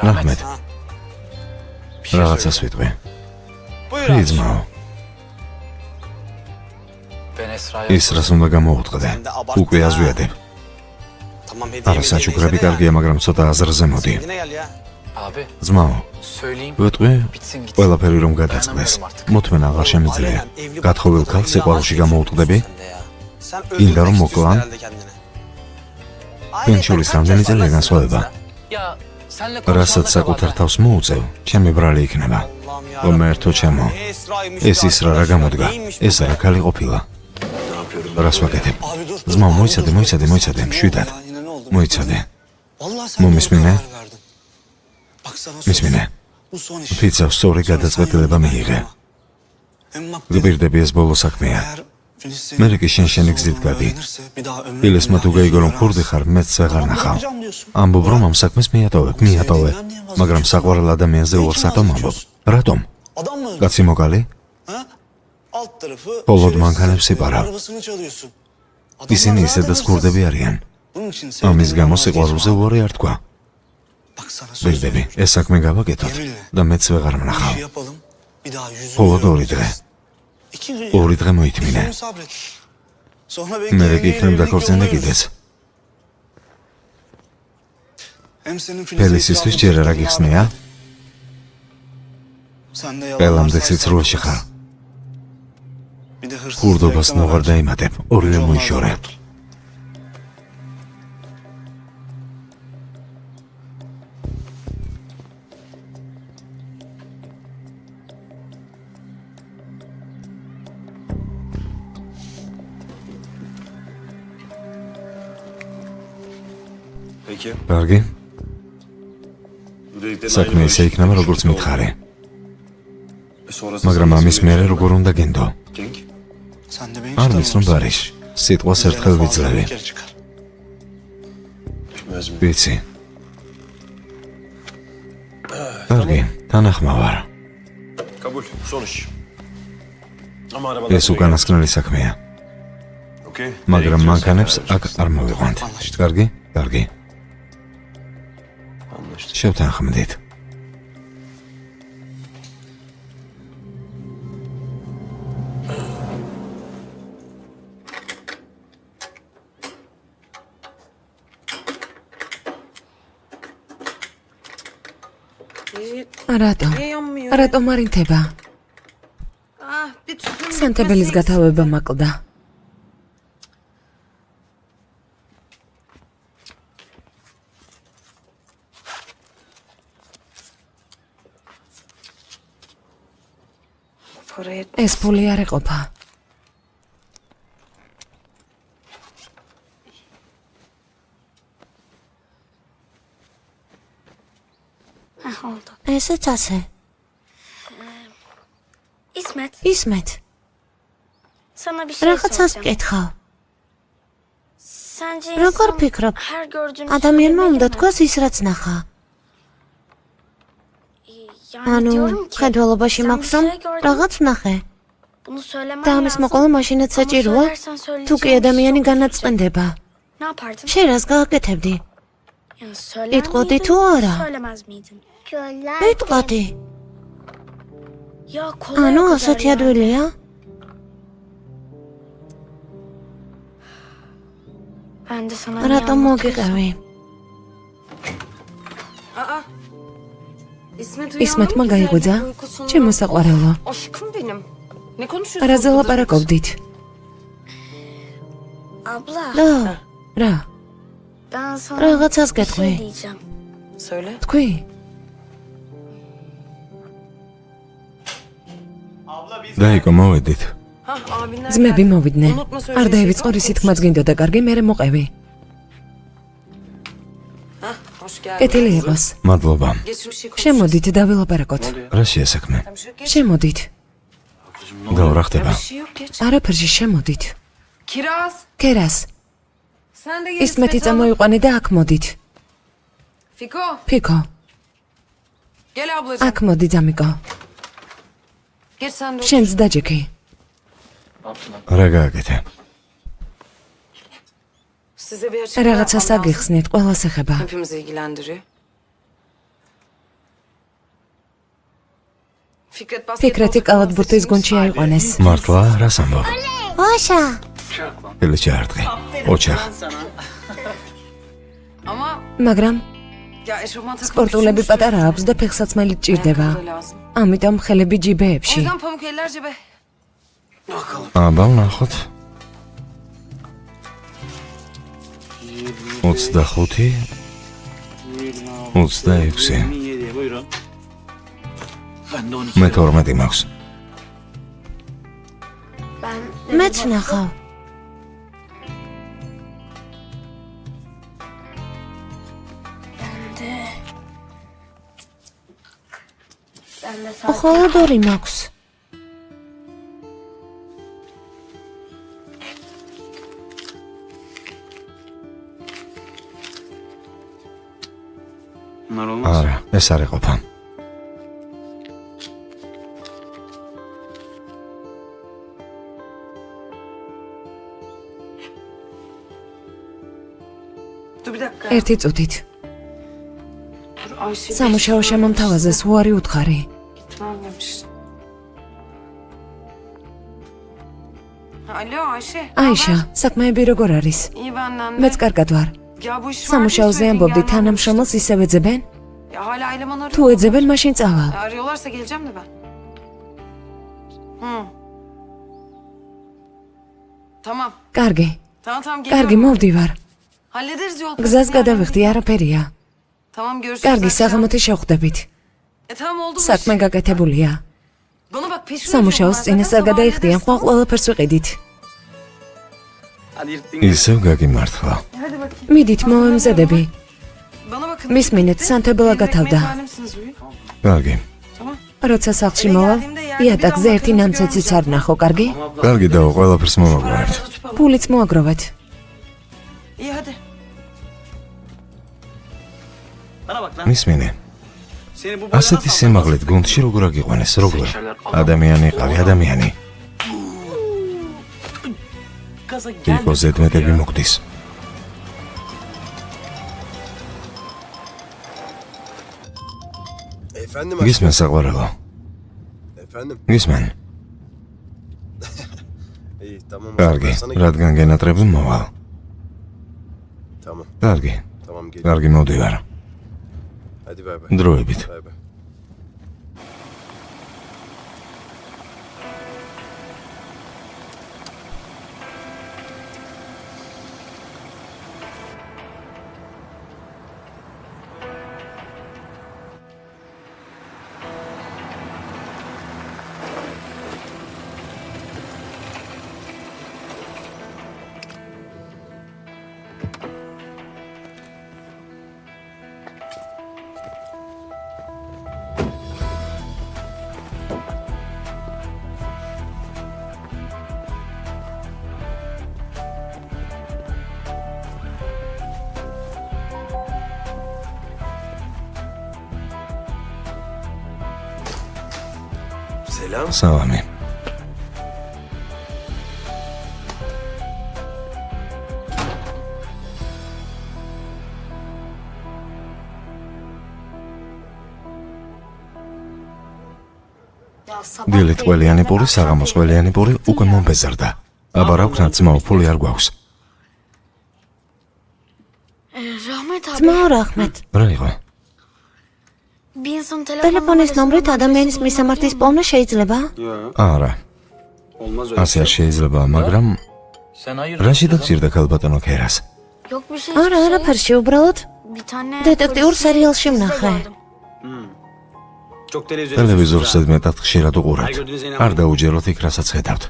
რაჰმედ. რაღაცას ვიტყვი. ძმაო. ის რას უნდა გამოუწყდე? უკვე აზვიადებ. არა, საჩუქრები კარგია, მაგრამ ცოტა აზრზე მოდი. ძმაო, ვიტყვი, ყველაფერი რომ გადაწყდეს. მოთმენა აღარ შემიძლია. გათხოვილ ქალს სიყვარულში გამოუწყდები? გინდა რომ მოკლან? პენჩურის რამდენი წელია განსხვავება? რასაც საკუთარ თავს მოუწევ, ჩემი ბრალი იქნება. ღმერთო ჩემო, ეს ისრა რა გამოდგა? ეს რა ქალი ყოფილა? რას ვაკეთებ? ძმაო, მოიცადე, მშვიდად. მოიცადე. მომისმინე? მისმინე. ფიცავს სწორი გადაწყვეტილება მიიღე. გპირდები, ეს ბოლო საქმეა. მერე კი შენი გზით გადი. ილესმა თუ გაიგო რომ ხურდი ხარ, მეც ვეღარ ნახავ. ამბობ რომ ამ საქმეს მიატოვებ. მაგრამ საყვარელ ადამიანზე უარს ამბობ. რატომ? კაცი მოკალი? ბოლოდ მანქანებს იპარავ. ისინი ისედაც ხურდები არიან. ამის გამო სიყვარულზე უარი არ თქვა. ბირდები, ეს საქმე გავაკეთოთ და მეც ვეღარ ვნახავ. ბოლოდ 2 დღე. 2 დღე მოითმინე. მერე კი იქნებ დაქორწინდა კიდეც. პელისისთვის ჯერ არ გიხსნია? ყველამდე სიცრუეში ხარ. ხურდობას ნოღარ დაიმატებ, ორივე მოიშორე. კარგი. საქმე ისე იქნება, როგორც მითხარი. მაგრამ ამის მერე როგორ უნდა გენდო? არ ვიცნობ არის. სიტყვას ერთხელ ვიძლევი. ვიცი. კარგი, თანახმა ვარ. ეს უკანასკნელი საქმეა. მაგრამ მანქანებს აქ არ მოვიყვანთ. კარგი? კარგი. შევთანხმდით. რატომ არ ინთება? სანთებელის გათავება მაკლდა. ეს ფული არ იყოფა. ესეც ასე. ისმეთ. რაღაცას ვკითხავ. როგორ ფიქრობ? ადამიანმა უნდა თქვას ის, რაც ნახა. ანუ, ხედველობაში მაქვს რომ რაღაც ვნახე. და ამის მოყოლა მაშინაც საჭიროა, თუ კი ადამიანი განაწყენდება. შენ რას გააკეთებდი? იტყოდი თუ არა? იტყოდი. ანუ ასეთი ადვილია? რატომ მოგიყევი? ისმეთმა გაიღვიძა? ჩემო საყვარელო. რაზე ლაპარაკობდით? და, რა? რაღაცას გეტყვი. თქვი? დაიკო, მოვედით. ძმები მოვიდნენ. არ დაივიწყო რისი თქმაც გინდოდა, კარგი, მერე მოყევი. კეთილი იყოს. მადლობა. შემოდით დავილაპარაკოთ. რა შეასაქმე? შემოდით. და რა ხდება? არაფერში შემოდით. Kiraz, კერას, sen de ის მეტი წამოიყვანე და აქ მოდით. Fiko, ფიქო, gel ablacığım. აქ მოდი ძამიკო. Geç sen de. შენც დაჯექი. რა გააკეთე? Size bir açıklama რაღაცა yapmam lazım. საგიხსნით, ყველას ეხება. Hepimizi ilgilendiriyor. Fikret ფიქრეთი კალათბურთის გუნდში აიყვანეს. მართლა რას ამბობ? ოშა, ელჩარტი. ოჩახ. Ama მაგრამ ya eşofman takım სპორტულები პატარა აქვს და ფეხსაცმელი ჭირდება. lazım. ამიტომ ხელები O ჯიბეებში. yüzden pamuk eller cebe. აბა ვნახოთ. 25 26 Buyurun. Ben de 12. მე 12 მაქვს. მეც ვნახავ. მხოლოდ 2 მაქვს. Bunlar olmaz. არა, ეს არ იყოფა. Dur bir dakika. ერთი წუთით. Dur Ayşe. სამუშაო შემომთავაზეს უარი უთხარი. Gitmemiş. Alo Ayşe. აიშა, საქმეები როგორ არის? İyi benden de. მეც კარგად ვარ. Ya bu iş var. სამუშაოზე ამბობდი, თანამშრომელს ისევ ეძებენ? Ya hala eleman arıyor. თუ ეძებენ, მაშინ წავალ. Ya arıyorlarsa geleceğim de ben. Hı. Tamam. კარგი, Tamam კარგი, geliyorum. მოვდივარ. Hallederiz yol. გზას გადავიხდი, არაფერია. Tamam görüşürüz. კარგი, akşam. საღამოთი შევხვდებით. Tamam oldu bu საქმე iş. გაკეთებულია. Bana bak peşime. სამუშაოს წინასწარ გადაიხდიან, ხო ყველაფერს ვიყიდით. Hadi yırttın. ისევ გაგიმართლა. Hadi bakayım. მიდით, მოვემზადები. Bana bakın. მისმინეთ, სანთებელა გათავდა. Mezbahanemsiniz bugün. კარგი. Tamam. როცა სახლში მოვალ, იატაკზე ერთი ნამცეციც არ ნახო, კარგი? კარგი და ყველაფერს მომაგვარებთ. ფულიც მოაგროვეთ. İyi hadi. Bana bak lan. მისმინე. Seni bu ასეთი სიმაღლით გუნდში როგორ აგიყვანეს, როგორ? ადამიანი ყავი, ადამიანი. gaza gel. იყო ზედმეტები მოგდის. Efendim გისმენ საყვარელო. Efendim. გისმენ. İyi tamam. კარგი, Ben sana რადგან გენატრები მოვალ. Tamam. კარგი. Tamam gel. კარგი მოდივარ. Hadi bay bay. დროებით. Bay bay. Selam. სალამი. დილით ყველიანი პური, საღამოს ყველიანი პური უკვე მომბეზრდა. აბა რა ვქნათ ძმაო, ფული არ გვაქვს. ძმაო რაჰმეთ, რა იყო? ტელეფონის ნომრით ადამიანის მისამართის პოვნა შეიძლება? Ya. არა, Olmaz öyle. ასე არ შეიძლება, მაგრამ Sen hayır. რაში დაგჭირდა ქალბატონო ქერას? არა, არაფერში, უბრალოდ დეტექტიურ სერიალში ვნახე. Çok televizyon. ტელევიზორს ზედმეტად ხშირად უყურავთ. არ დაუჯეროთ იქ, რასაც ხედავთ.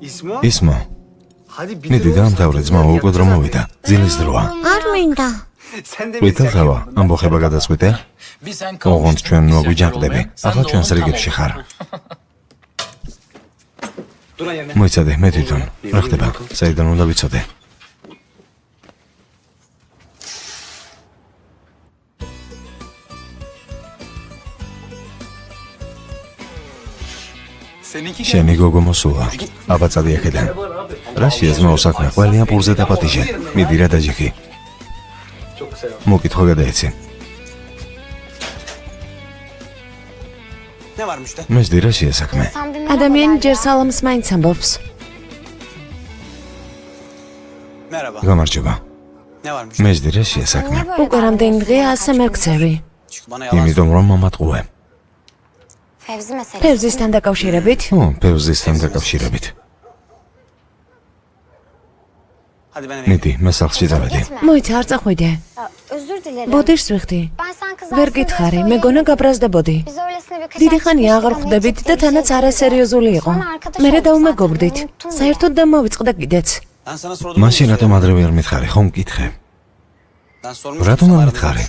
İsmo? ისმო, მიდი დაამთავრე, ძმაო, უკვე დრო მოვიდა. ძილის დროა. არ მინდა. ვითელთავა, ამბოხება გადაწყვიტე? ოღონდ ჩვენ მოგვიჯანყდები. ახლა ჩვენს რიგებში ხარ. მოიცადე, მე თვითონ. რა ხდება? საიდან უნდა ვიცოდე? შენი გოგო მოსულა. აბაწადი აქედან. რაშია ძმაო საქმე? ყველია პურზე დაპატიჟე. მიდი რა დაჯიქი. მოკითხვა გადაეცი. მესდი რაშია საქმე? ადამიანი ჯერ სალამს მაინც ამბობს. გამარჯობა. მესდი რაშია საქმე? უკვე რამდენი დღეა ასე მერქცევი. იმიტომ რომ მომატყუე. ფევზისთან დაკავშირებით. ფევზისთან დაკავშირებით. მიდი, მე სახლში დავედი. მოიცა, არ წახვიდე. ბოდიშს ვიხდი. ვერ გითხარი, მეგონა გაბრაზდებოდი. დიდი ხანია აღარ ხვდებით და თანაც არასერიოზული იყო. მერე დაუმეგობრდით. საერთოდ დამოვიწყდა კიდეც. მაშინ რატომ ადრე ვერ მითხარი, ხომ მკითხე? რატომ არ მითხარი?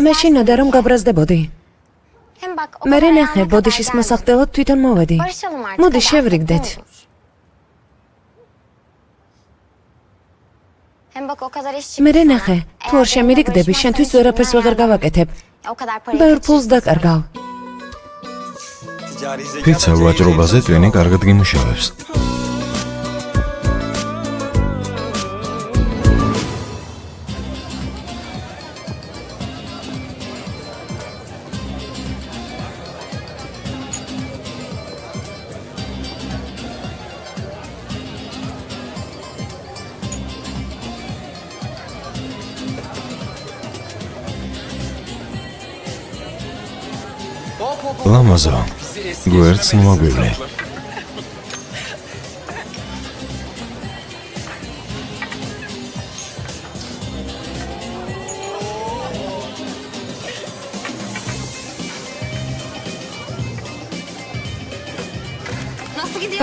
მე შინოდა რომ გაბრაზდებოდი. მერე ნახე, ბოდიშის მოსახდელად თვითონ მოვედი. მოდი შევრიგდეთ. მერე ნახე, თუ არ შემირიგდები, შენთვის ვერაფერს ვეღარ გავაკეთებ. ბევრ ფულს დაკარგავ. ფიცარ ვაჭრობაზე ტვენი კარგად გიმუშავებს. ლამაზო, გვერდს მოგვივლე.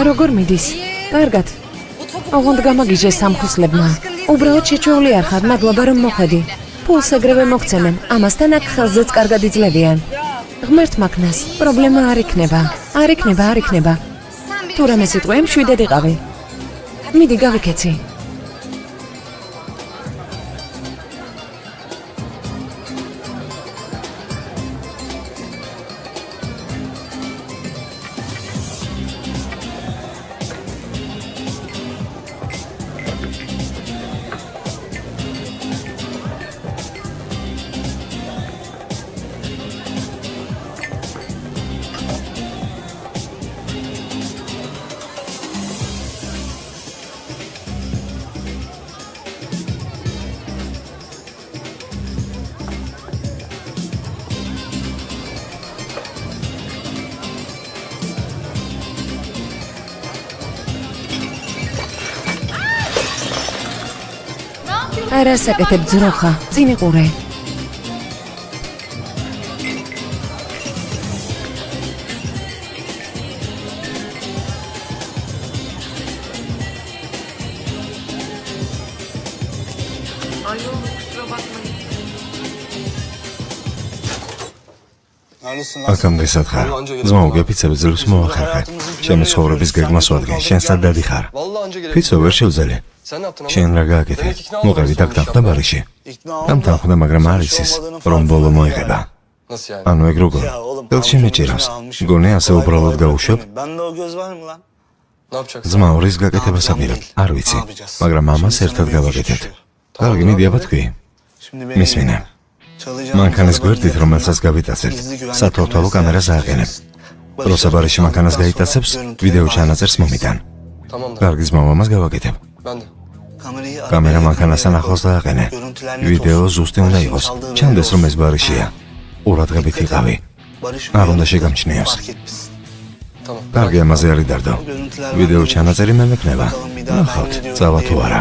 როგორ მიდის? კარგად. ოღონდ გამაგიჟე სამხუსლებმა. უბრალოდ შეჩეული არ ხარ, მადლობა რომ მოხვედი. ფულს ეგრევე მოგცემენ, ამასთან აქ ხელზეც კარგად იძლევიან. ღმერთ მაქნას, პრობლემა არ იქნება. არ იქნება. თუ რამე სიტყვე მშვიდად იყავი. მიდი გავიქეცი. არა საკეთებ ძროხა, წინ იყურე. აქამდე სათხარ. ძმაო, გეფიცები ძლებს მოახერხე. ჩემი ცხოვრების გეგმას ვადგენ, შენ სად დადიხარ? ფიცო ვერ შევძელი. შენ რა გააკეთე? მოყევი დაგდახდა ბარიში. დამთანხმდა, მაგრამ არ იცის, რომ ბოლო მოიღება. ანუ ეგ როგორ? ელში მეჭირავს. გონე ასე უბრალოდ გავუშვებ? ძმაო, რის გაკეთებას აპირებ? არ ვიცი, მაგრამ ამას ერთად გავაკეთებთ. კარგი, მიდი აბა თქვი. მისმინე. მანქანის გვერდით, რომელსაც გავიტაცებთ, სათვალთვალო კამერას ააყენებ. როცა ბარიში მანქანას გაიტაცებს, ვიდეო ჩანაწერს მომიტან. კარგი, ძმაო, ამას გავაკეთებ. კამერა მანქანასთან ახლოს დააყენე. ვიდეო ზუსტი უნდა იყოს. ჩანდეს, რომ ეს ბარიშია. ყურადღებით იყავი. არ უნდა შეგამჩნიოს. კარგი, ამაზე არ იდარდო. ვიდეო ჩანაწერი მე მექნება. ნახავთ, წავა თუ არა.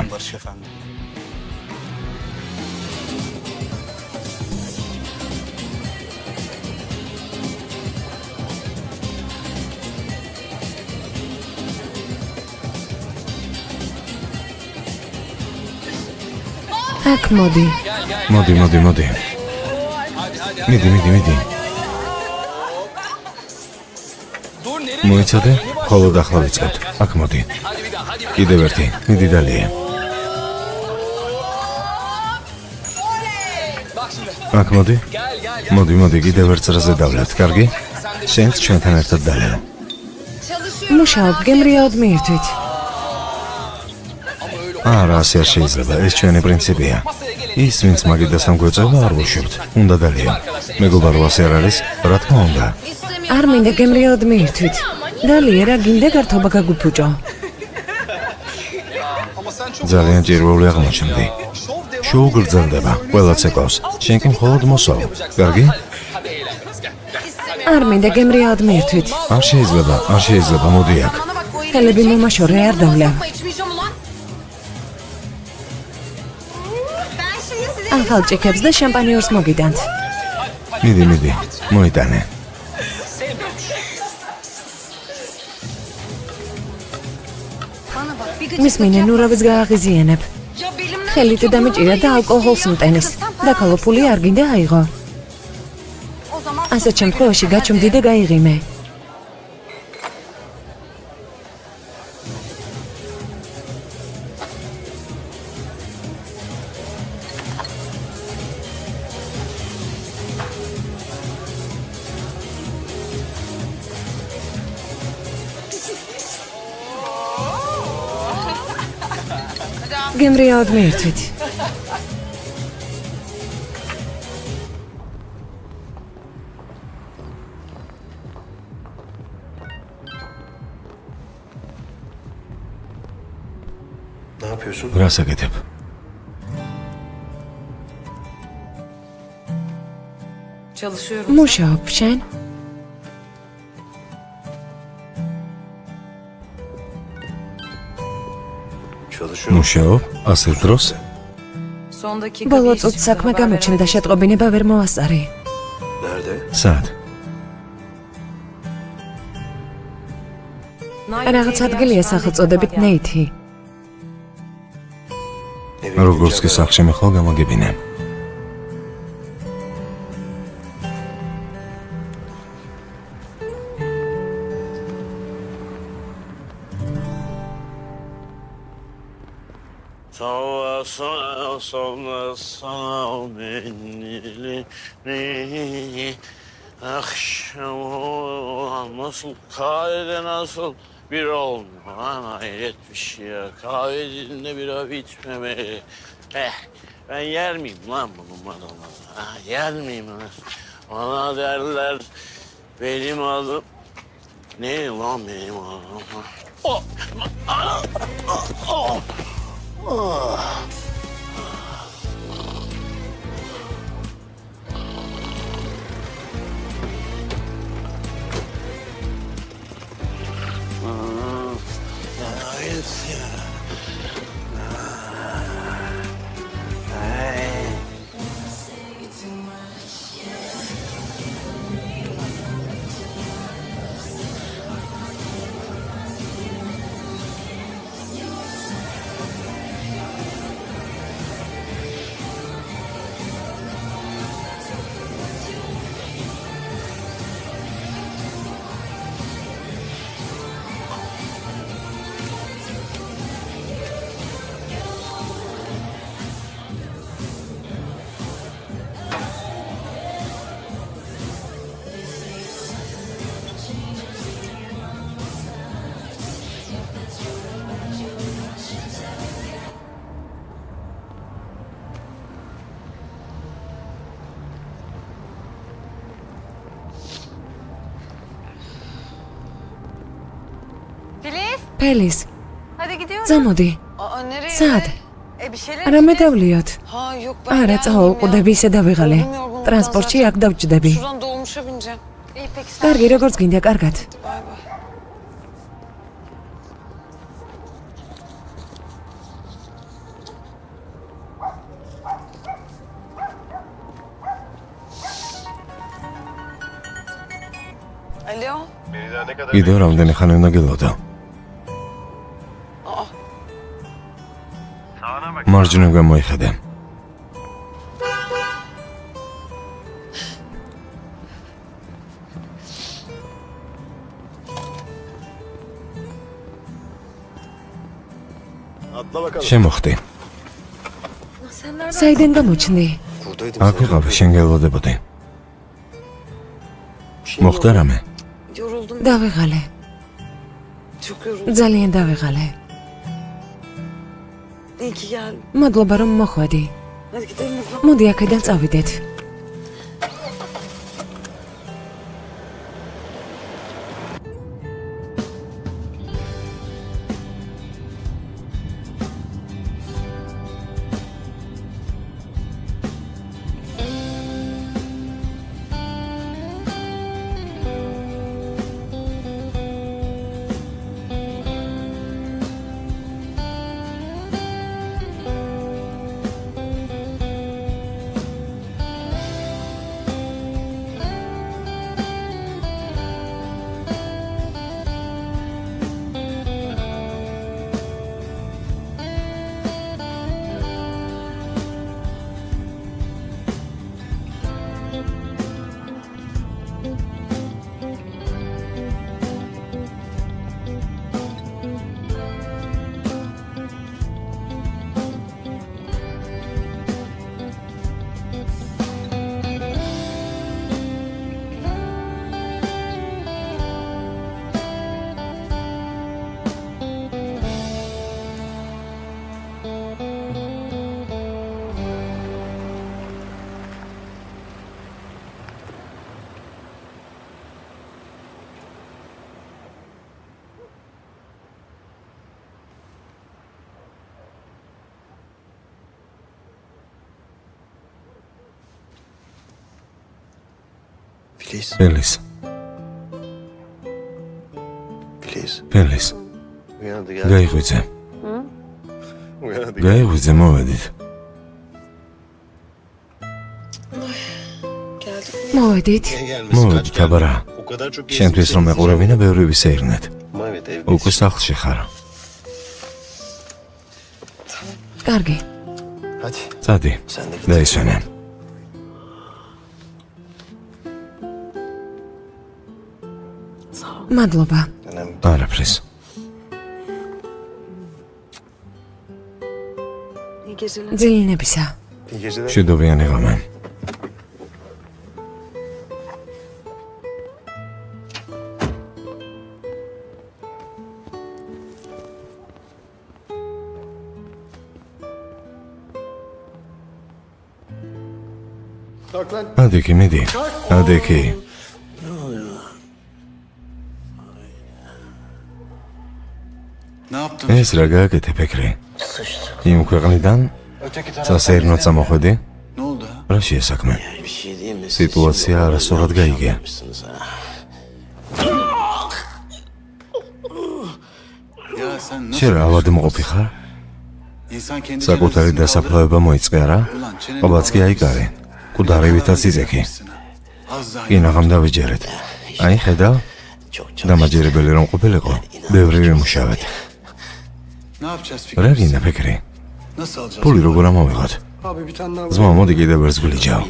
აქ მოდი. მოდი. მიდი. მოიცადე? ხოლო ახლა ვიწყებთ. აქ მოდი. კიდევ ერთი. მიდი დალია. აქ მოდი. მოდი, კიდევ ერთ წრეზე დავლევთ, კარგი? შენც ჩვენთან ერთად დალევ. მუშაობ, გემრიაოდ მიირთვით. არა, ასე არ შეიძლება, ეს ჩვენი პრინციპია. ის, ვინც მაგიდას ამგვეწევა, არ ვუშვებთ. უნდა დალია. მეგობარ, ასე არ არის? რა თქმა უნდა. არ მინდა გემრიაოდ მიირთვით. დალია, რა გინდა გართობა გაგუფუჭო. ძალიან ჭირვეული აღმოჩნდი. შოუ გრძელდება, ყველაც ეკავს. შენ კი მხოლოდ მოსვავ. კარგი? არ მინდა გემრიაოდ მიირთვით. არ შეიძლება, მოდი აქ. ხელები მომაშორე არ დავლევ. ახალ ჭიქებს და შამპანიორს მოგიდანთ. მიდი, მოიტანე. მისმინე, ნურავის გააღიზიანებ. ხელით დამეჭირა და ალკოჰოლს მტენის. დაქალოფული არ გინდა აიღო. ასეთ შემთხვევაში გაჩუმდი და გაიღიმე. გემრიაოდ მიირთვით. Ne yapıyorsun? რას აკეთებ? Çalışıyorum. მუშაობ, შენ? Çalışıyorum. მუშაობ, ასე დროს? Son dakika ბოლო bir წუთს iş საქმე haber გამოჩნდა, veremedim. შეტყობინება ვერ მოასწარი. Nerede? სად? რაღაც ადგილია სახელწოდებით ნეითი. Eve როგორც gidince კი haber სახში მიხვალ გამოგებინე. Sana beni akşam olan nasıl kahvede nasıl bir olma hayret bir şey ya. Kahvede bira bitmemeli. Ben yer miyim lan bunun adamı? Yer miyim lan? Bana derler benim adım ne lan benim adım? Oh! Oh! Oh! ფელის, Hadi gidiyoruz. წამოდი. Aa, nereye? Sağ ol. Bir şeyler არა მედავლიოთ. Ha yok ben არა, gelmeyeyim წავალყუდები, ისე დავიღალე. Yorgun yorgun ტრანსპორტში zaten. აქ დავჭდები. Şuradan dolmuşa bineceğim. İyi peki sen. კარგი, როგორც გინდა, კარგად. Bay bay. Alo. Beni daha ne kadar კიდევ რამდენი ხანი უნდა გელოდო? Aa, მარჯვნივ გამოიხედე. შემოხდი. საიდან გამოჩნდი? Buradaydım. აქ ვიყავი, შენ გელოდებოდი. მოხდა რამე? Yoruldum. დავიღალე. Çok yoruldum. ძალიან დავიღალე. İyi ki geldin. მადლობა რომ მოხვედი. Hadi gidelim buradan. მოდი აქედან წავიდეთ. Filiz. Feliz. Filiz. Feliz. Uyan hadi gel. გაიღვიძე. Uyan hadi gel. გაიღვიძე, მოვედით. Geldik. მოვედით. Niye gelmesin? მოვედით, Kaç აბარა. O kadar çok შენთვის რომ ეყურებინა, ბევრი ვისეირნეთ. Ama evet evdeyiz. უკვე სახლში ხარ. კარგი. Hadi. წადი. Sen de git. დაისვენე. მადლობა. Önemli. არაფრის. İyi geceler. ძილინებისა. İyi geceler. მშვიდობიანი ღამე. Kalk lan. ადიქი, მიდი. ადიქი. Ne yaptın? ეს რა გააკეთე ფიქრი? იმ ქვეყნიდან Öteki taraf. სასეირნოდ წამოხვედი? Ne oldu ha? რა შეესაქმე? Bir şey diyeyim mi? Situasya arastorad გაიგე. Yapmışsınız ha. Ya sen nasıl? შენ რა ავადი მოყოფი ხარ? İnsan kendi საკუთარი cenazesini დასაფლავება მოიწყე არა? Ulan çeneni ყოველს კი აიკარე. კუდარივითაც იზექი. Az daha კინაღამ დავიჯერეთ. აი ხედავ? Çok დამაჯერებელი რომ ყოფილიყო, ბევრი ვიმუშავეთ. ne yapacağız რა fikir? გინდა ფიქრი? Nasıl alacağız? ფული როგორ ამოვიღოთ? Abi bir tane daha. ზმო, მოდი კიდევ ერთს გვილიჯავ.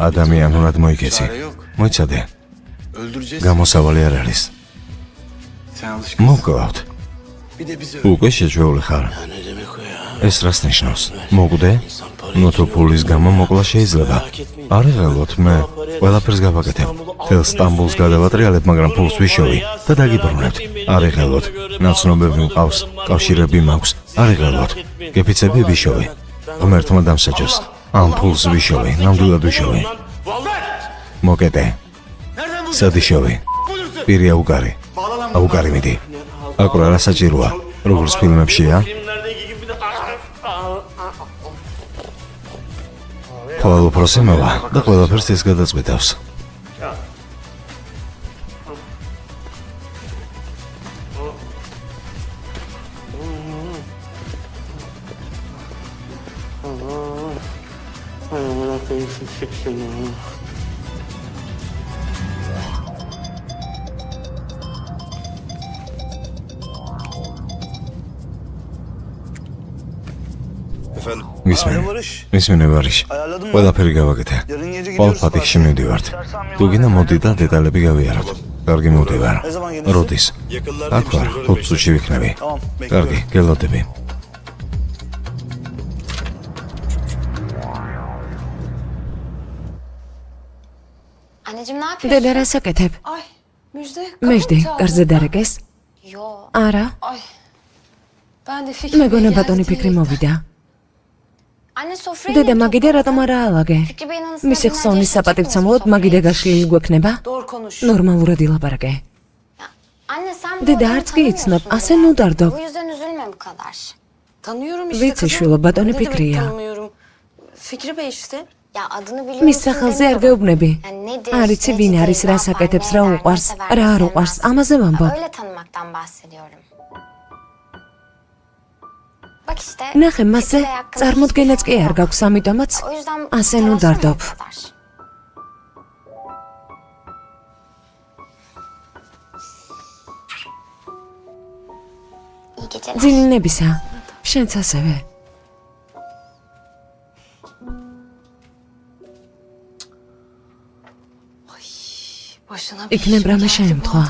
ადამიანურად მოიქეცი. Çare yok. მოიცადე, Öldüreceğiz. გამოსავალი არ არის. Sen alışkınsın. მოგავთ. Bir de bizi უკვე შეჩვეული ხარ. Ne demek o ya? ეს რას ნიშნავს? მოგვდე? ნუ თუ ფულის გამო მოკლა შეიძლება. არ იღელოთ მე. ყველაფერს გავაკეთებ. თელ სტამბულს გადავატრიალებ, მაგრამ ფულს ვიშოვი და დაგიბრუნებთ. არ იღელოთ. ნაცნობები მყავს, კავშირები მაქვს. არ იღელოთ. გეფიცები ვიშოვი. ღმერთმა დამსაჯოს. ამ ფულს ვიშოვი, ნამდვილად ვიშოვი. მოკეტე. სადიშოვი. პირი აუგარი. აუგარი მიდი. აკვრა რა საჭიროა? როგორც ფილმებშია? ყოველ უფროს იმავა და ყველაფერს ეს გადაწყვეტავს. Efendim. მისმენ. Barış. მისმენე ვარიშ. Ayarladın mı? ყველაფერი გავაკეთე. Yarın gece ყოველ gidiyoruz. ფათიხში მივდივართ. თუ გინდა მოდი და დეტალები გავიაროთ. კარგი მოვდივარ. Ne zaman gelirsin? როდის? Yakınlarda აქ ვარ, 5 წუთში ვიქნები. Tamam. კარგი, Bekliyorum. გელოდები. დედა რას აკეთებ? Ay müjde. მეжდი, კარზე დარეკეს? არა, Ben de მეგონა ბატონი ფიქრი მოვიდა. დედა მაგიდე რატომ არა ალაგე? მისი ხსოვნის საპატივცემლოდ მაგიდე გაშლილი გვექნება? Doğru konuş. ნორმალურად ილაპარაკე. დედა არც კი იცნობ, ასე ნუ დარდობ. Tanıyorum ვიცი შვილო, ბატონი Ne demek ფიქრია. tanımıyorum? Fikri Bey işte. მის სახელზე არ გეუბნები. არ იცი ვინ არის, რას აკეთებს, რა უყვარს, რა არ უყვარს, ამაზე ვამბობ. ნახე, მასზე წარმოდგენაც კი არ გაქვს, ამიტომაც ასე ნუ დარდობ. ძილინებისა, შენც ასევე. Başına იქნებ რამე შეემთხვა.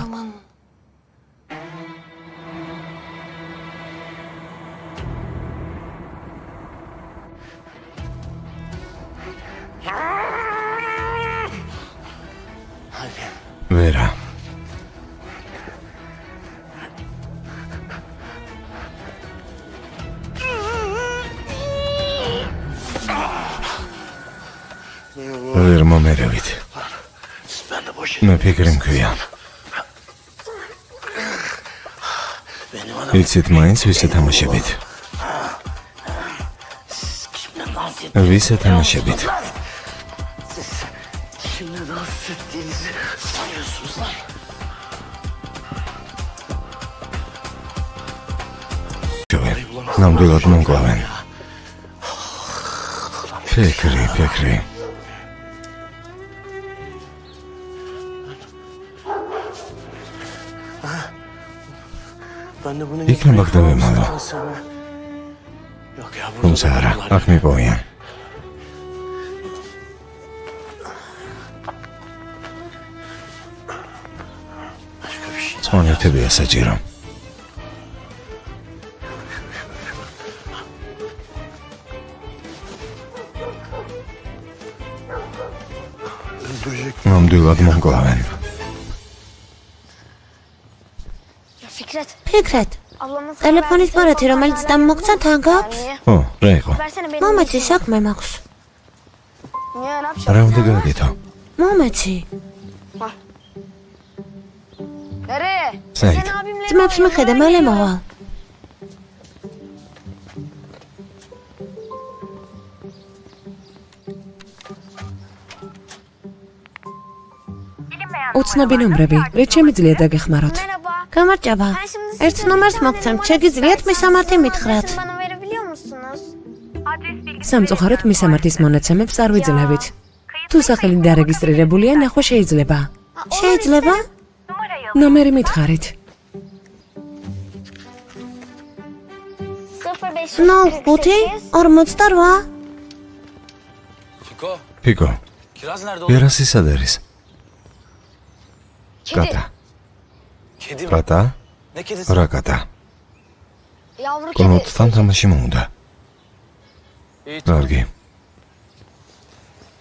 ვერა. ვერ მომერევით. Ben de boş. მე ფიქრი მქვია. Benim adam იცით მაინც ვის ეთამაშებით? kimle dans et? ვის ეთამაშებით? Kimle dans ettiğinizi sanıyorsunuz lan? ნამდვილად მომკლავენ. ფიქრი. Ben de bunu იქნება ხდებემალო. Yok ya burada თუმცა არა, აქ მიპოვიან. başka bir şey. წონეთებია საჭირო. Öldürecek. ნამდვილად მომკლავენ. ფიქრეთ, ტელეფონის ბარათი, რომელიც დამოგცა, თან გაქვს? ო, რა იყო? მომეცი, საქმე მაქვს. რა უნდა გააკეთო? მომეცი. საით, ძმებს მიხედე, მალე მოვალ. უცნობი ნომრები, რით შემიძლია დაგეხმაროთ? გამარჯობა. ერთ ნომერს მოგცემთ, შეგიძლიათ მისამართი მითხრათ. სამწუხაროდ მისამართის მონაცემებს არ ვიძლევით. თუ სახელი დარეგისტრირებულია, ნახვა შეიძლება. შეიძლება? ნომერი მითხარით. 05-48. Fiko. ფიკო, Kiraz nerede oğlum? ვერასი სად არის? კატა. Kedi mi? კატა? Ne kedisi? რა კატა? კოლმოთთან თამაში მოუნდა. İyi tamam. კარგი.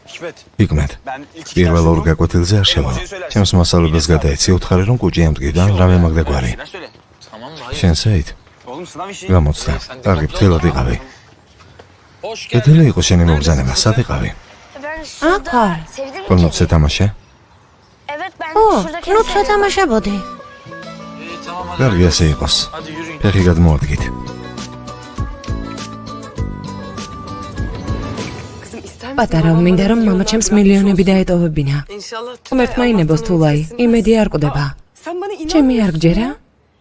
Hikmet. იკმეთ. Ben ilk პირველ ორ გაკვეთილზე არ შევა. ჩემს მასალებას გადაეცი, უთხარი რომ კუჭი ამდგიდან რამე მაგდაგვარი. Sen söyle. Tamam da hayır. შენ საით? Oğlum sınav işi. გამოცდა. კარგი, ფრთხილად იყავი. Hoş geldin. კეთილი იყო შენი მობრძანება, სად იყავი? აქ არ. კოლმოთზე თამაშე? ო, ნუცა თამაშებოდი. İyi tamam hadi. კარგი, ასე იყოს. Hadi yürüyün. ფეხი გადმოადგით. Kızım ister misin? პატარა, Babam მინდა bana რომ bir მამა yollar ჩემს biliyor მილიონები musun? დაეტოვებინა. İnşallah. ღმერთმაინებოს თუ ლაი, იმედი არ კვდება. Sen bana ჩემი არ inanmıyorsun გჯერა? ya.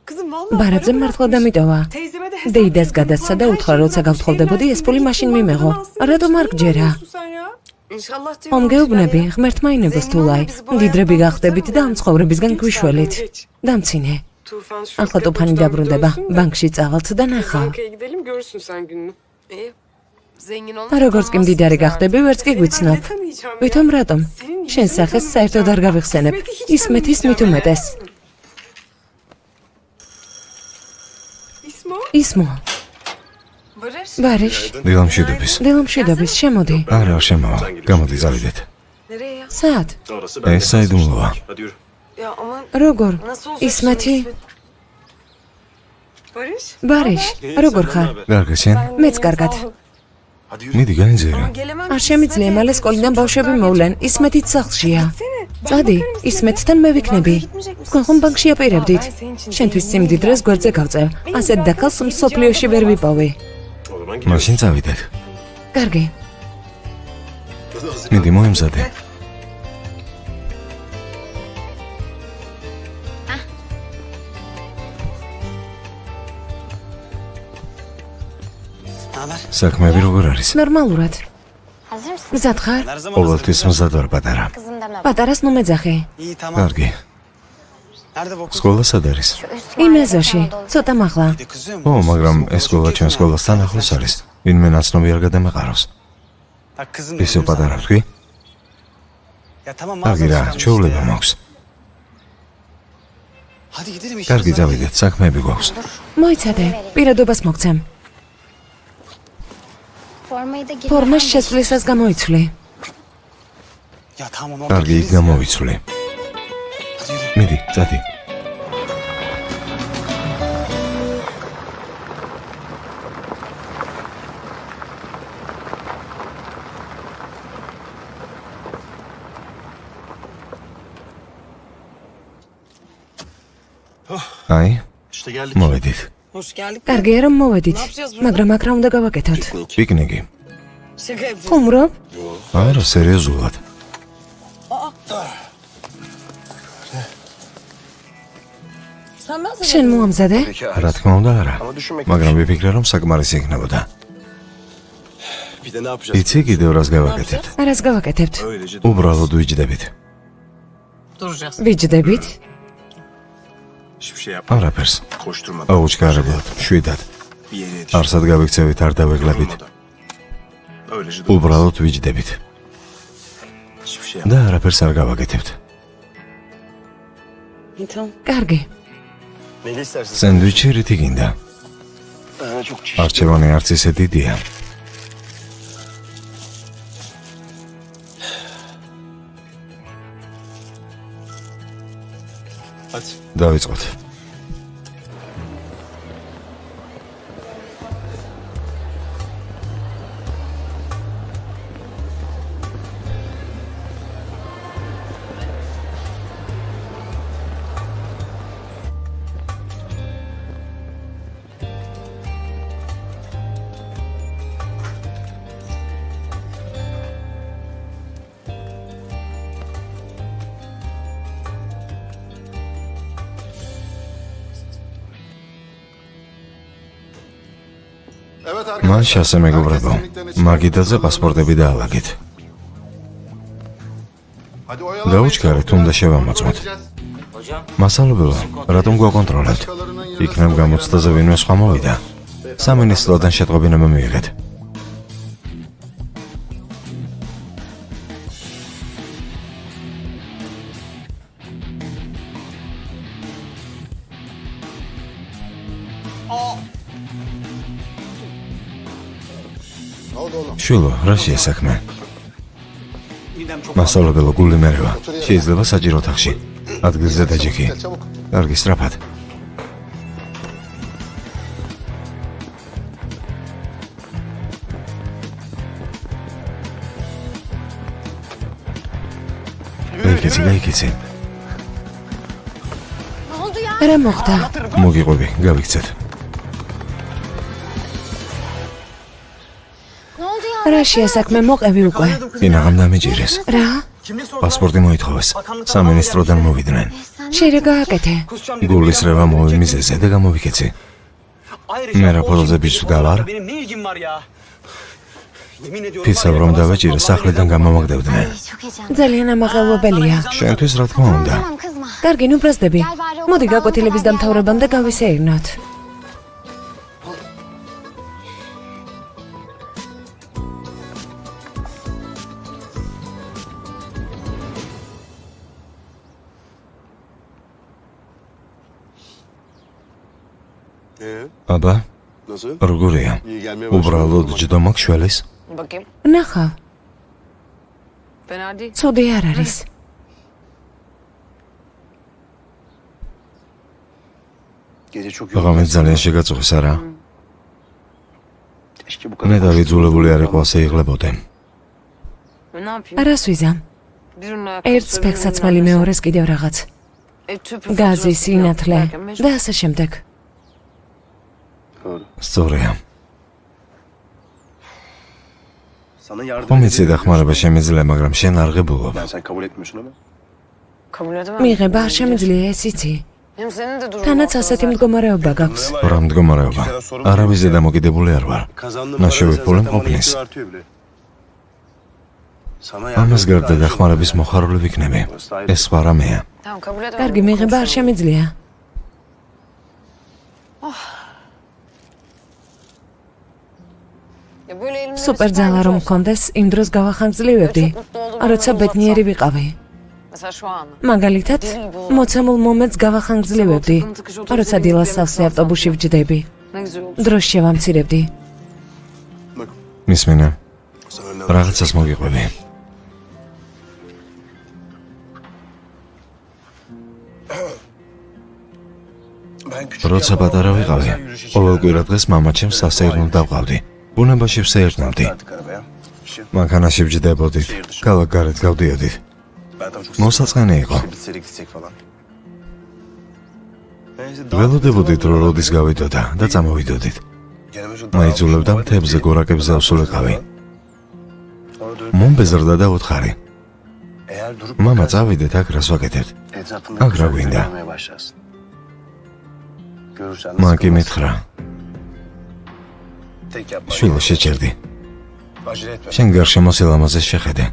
Kızım vallahi. ბარათზე paramı მართლა atmış. დამიტოვა. Teyzeme de hesap დეიდას yaptım. გადასცა და Her უთხრა, şeyi როცა გავთხოვდებოდი, ეს ფული მაშინ მიმეღო. რატომ არ გჯერა? İnşallah diyorum. ომგეუბნები, ღმერთმაინებოს თუ ლაი, მდიდრები გახდებით და ამ ცხოვრებისგან გვიშველით. დამცინე. ახლა ტუფანი დაბრუნდება, ბანკში წავალთ და ნახავ. Bankaya gidelim görürsün sen gününü. İyi. Zengin olmak როგორც კი მდიდარი გახდები, ვერც კი გვიცნობ. ვითომ რატომ? შენ სახეს საერთოდ არ გავიხსენებ. ისმეთ ის მით უმეტეს. ისმო, ბარიშ, დილამშვიდობის. დილამშვიდობის, შემოდი. არა, შემოვა. გამოდი, წავიდეთ. Saat. Orası ეს საიდუმლოა. Hadi yürü. Ya aman Როგორ? nasıl olacak İsmeti? şimdi? Barış? Barış, როგორ ხარ? კარგი, შენ? მეც კარგად. Hadi yürü. მიდი განიზერე. Gelemem. არ შემიძლია მალე სკოლიდან ბავშვები მოვლენ. ისმეთიც სახლშია. წადი, ისმეთთან მე ვიქნები. თქვენ ხომ ბანკში აპირებდით? შენთვის სიმდიდრეს გვერდზე გავწევ. ასეთ დაკალს მსოფლიოში ვერ ვიპოვი. O zaman მაშინ წავიდეთ. კარგი. მიდი მოემზადე. საქმეები როგორ არის? ნორმალურად. Hazır mısın? მზად ხარ? ყოველთვის მზად ვარ პატარა. Kızım deme. პატარას ნუ მეძახი. İyi tamam. კარგი. Nerede bu kız? სკოლა სად არის? იმ ეზოში, ცოტა მაღლა. Bir kızıyor mu? ო, მაგრამ ეს სკოლა ჩვენ სკოლასთან ახლოს არის. ვინმე ნაცნობი არ გადამეყაროს. Bak kızın ისევ პატარა ვთქვი? Ya tamam კარგი რა, ჩვეულება მაქვს. Hadi gidelim işimize. კარგი, წავიდეთ, საქმეები გვაქვს. მოიცადე, პირადობას მოგცემ. Formayı da geri ფორმას შესვლისას გამოიცვლი. Ya tamam orada კარგი, იქ değiliz ya. გამოვიცვლი. Hadi yürü. მიდი, წადი. აი, İşte geldik. მოვედით. Hoş geldik. კარგია რომ მოვედით, მაგრამ აქ რა უნდა გავაკეთოთ? პიკნიკი. Şaka yapıyorsun. ხუმრობ? არა, სერიოზულად. Sen ben sana შენ მოამზადე? რა თქმა უნდა, არა. Ama düşünmek მაგრამ ვიფიქრე, რომ საკმარისი იქნებოდა. Bir de ne yapacağız? იცი კიდევ რას გავაკეთებთ? არას გავაკეთებთ? Öylece უბრალოდ ვიჯდებით. duracağız. ვიჯდებით? hiçbir şey yapma. არაფერს. Koşturmadan. აუჩქარებლად, შვიდად. Bir yere yetiş. არსად გავიქცევით, არ დავეგლებით. Öylece dur. უბრალოდ ვიჯდებით. Hiçbir şey yapma. და არაფერს არ გავაკეთებთ. İyi tamam. კარგი. Neyle istersin? სენდვიჩი რითი გინდა? Çok çeşitli. არჩევანი არც ისე დიდია. Hadi. დავიწყოთ. Evet მან შასე მეგობრებო, მაგიდაზე პასპორტები დაალაგეთ. Hadi oyalanmayın. დაუჩქარეთ, უნდა შევამოწმოთ. მასალობელო, რატომ გვაკონტროლებთ? იქნებ გამოცდაზე ვინმე სხვა მოვიდა. სამინისტროდან შეტყობინება მიიღეთ. Ne oldu oğlum? შვილო, რა შეესაქმე? Midem çok მასალობელო, გული მერევა. შეიძლება საჭირო ოთახში. ადგილზე დაჯექი. Gel çabuk. კარგი, სწრაფად. გაიქეცი. Ne oldu ya? რა მოხდა? მოგიყვები, გავიქცეთ. Ne oldu ya? რა შეასაქმე მოყევი უკვე? ინაღამ დამეჯერეს. რა? Kimle sordu? პასპორტი მოითხოვეს. სამინისტროდან მოვიდნენ. შენ რა გააკეთე? გულის რევა მოვიმიზეზე და გამოვიქეცი. Ayrıca მე რა o ფონზე şimdi ბიჭს bu გავარ? Benim ne ilgim var ya? Yemin ediyorum ფიცავ რომ დავეჭირე, სახლიდან გამომაგდებდნენ. Çok heyecanlı. ძალიან ამაღელვებელია. შენთვის რა თქმა უნდა. Tamam kızma. კარგი, ნუ ბრაზდები. მოდი გაკვეთილების დამთავრებამდე გავისეირნოთ. აბა, Nasıl? როგორია? İyi gelmeye başladı. უბრალოდ ჯდო მაქვს შველის? Bakayım. ნახავ. Fena değil. ცუდი არ არის. Gece çok Ağamız ძალიან შეგაწუხეს არა? Keşke bu kadar. ნეტავი ძულებული არ იყო ასე იღლებოდნენ. Ne yapayım? რას ვიზამ? Birinin ერთს ფეხსაცმელი მეორეს კიდევ რაღაც. გაზი, სინათლე და ასე შემდეგ. Doğru. სწორია. Sana yardım ხომიცი დახმარება შემიძლია, მაგრამ შენ არ ღებულობ. Yani sen kabul etmiyorsun ama. Kabul edemem. მიღება არ შემიძლია ეს იცი. Hem senin de durumun თანაც ასეთი მდგომარეობა გაქვს. რა მდგომარეობა? არავის დამოკიდებული არ ვარ. Kazandığım Naşövi para pulum zaten bana hopnis. yetiyor, artıyor bile. Sana yardım ამას გარდა etmek დახმარების მოხარული ვიქნები. ეს სხვა რამეა. Tamam kabul edemem. კარგი, მიღება არ შემიძლია. Ya böyle elimde სუპერ ძალა რომ მქონდეს, იმ დროს გავახანგრძლივებდი, როცა ბედნიერი ვიყავი. Mesela şu an. მაგალითად, მოცემულ მომენტს გავახანგრძლივებდი, როცა დილას სავსე ავტობუსში ვჯდები. Ne güzel oldu. დროს შევამცირებდი. Bak მისმენა, sana ne რაღაცას მოგიყვები. Ben küçük როცა პატარა ვიყავი, ყოველ კვირა დღეს მამაჩემს სასეირნოდ დავყავდი. ბუნებაში ვსეირნავდი. artık arabaya. İşte მანქანაში ვჯდებოდით, ქალაქ გარეთ გავდიოდით. ben tam çok მოსაწყენი იყო. bir seri gitsek falan. Neyse ველოდებოდით, რომ როდის გავიდოდა და წამოვიდოდით. Kendime şu მაიძულებდა მთებზე გორაკებზე ავსულიყავი. Sonra dönüp მომბეზრდა და უთხარი. eğer durup მამა წავიდეთ, აქ რას ვაკეთებთ? etrafında Agra güzel Gündem. görmeye başlarsın. Görürsen de მან კი sıkılmazsın. მითხრა, Tek yapma. შვილო შეჭერდი. Acele etme. შენ გარშემო სილამაზეს შეხედე.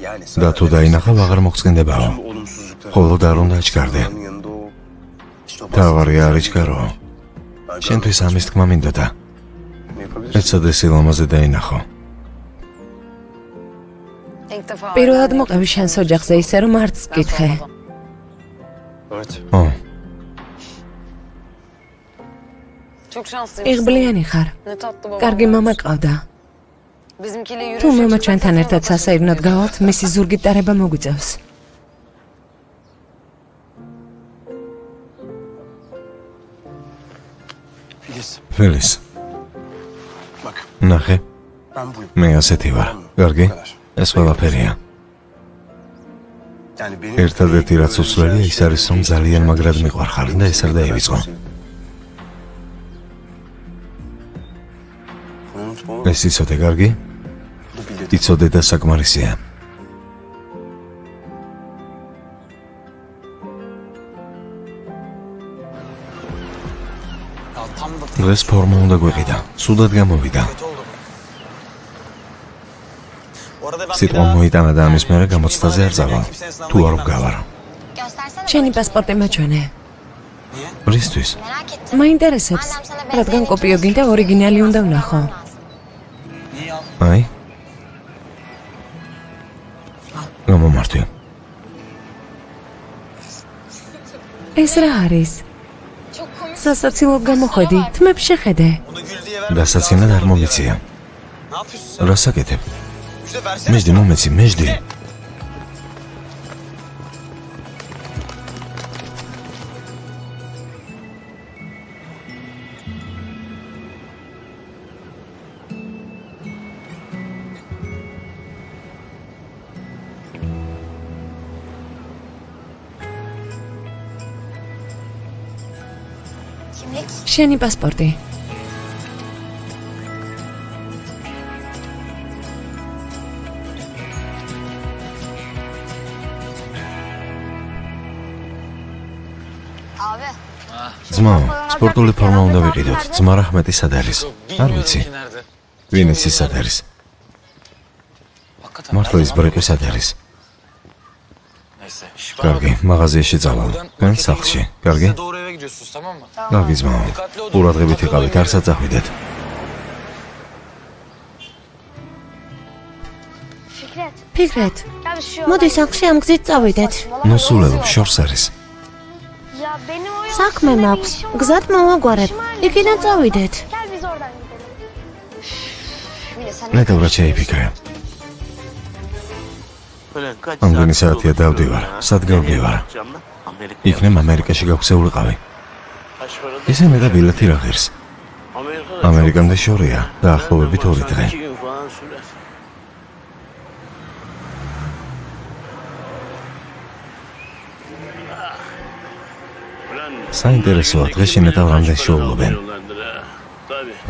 Yani და თუ დაინახავ, აღარ მოხსკენდებაო. bu olumsuzluklar. ხოლო და რომ დაჩქარდე. Onun yanında o işte o თავარი არის ჩქარო. baskı- შენთვის ამის თქმა მინდოდა. Yapabilirsin. ეცადე სილამაზე დაინახო. İlk defa. პირველად მოყევი შენს ოჯახზე ისე რომ არც გკითხე. Evet. ო, Çok şanslıyım. იღბლიანი ხარ. Ne tatlı babam. კარგი მამა ყავდა. Bizimkiyle თუ yürüyüşe მამა çıkmak ჩვენთან ერთად zaten სასეირნოდ გავალთ, მისი ზურგით ტარება მოგვიწევს. Filiz. ფილის, Bak ნახე, ben buyum. მე ასეთი ვარ. კარგი? ეს ყველაფერია. Yani benim ერთადერთი რაც უცვლელია ის არის, რომ ძალიან მაგრად მიყვარხარ და ეს არ დაივიწყო. Unutma. ეს იცოდე, კარგი? Bu bilet. იცოდე და საკმარისია. დღეს ფორმა უნდა გვიყიდა. სუდად გამოვიდა. სიტყვა მოიტანა და ამის მერე გამოცდაზე არ წავალ. თუ არ ვგავარ. შენი პასპორტი მაჩვენე. რისთვის? მაინტერესებს, რადგან კოპიო გინდა ორიგინალი უნდა ვნახო. აი. გამომართვი. ეს რა არის? სასაცილოდ გამოხედი, თმებს შეხედე. დასაცინად არ მომიცია. Ne yapıyorsun sen? რას აკეთებ? İşte versene. მეჯდი მომეცი, მეჯდი. შენი პასპორტი. ძმა, სპორტული ფორმა უნდა ვიყიდოთ. ძმა რაჰმეტი სად არის? არ ვიცი. Nerede? ვინ იცის სად არის? Hakikaten. მართლა ის ბრეყვი სად არის? Neyse. კარგი, მაღაზიაში წავალ. გან სახლში. კარგი? Siz de doğru eve gidiyorsunuz, tamam mı? კარგი ძმა. ყურადღებით იყავით, არ საწახვიდეთ. ფიქრეთ, მოდი სახლში ამ გზით წავიდეთ. ნოსულელო, შორს არის. საქმე მაქვს, გზად მოვაგვარებ. იქიდან წავიდეთ. ნეტავრად შეიფიქრე. ამდენი საათია დავდივარ, სად გავდივარ? იქნებ ამერიკაში გავხსეულიყავი. ისინი და ბილეთი რა ღირს? ამერიკამდე შორია, დაახლოებით 2 დღე. საინტერესოა, დღეს შინეთავ რამდენს შეუვლობენ.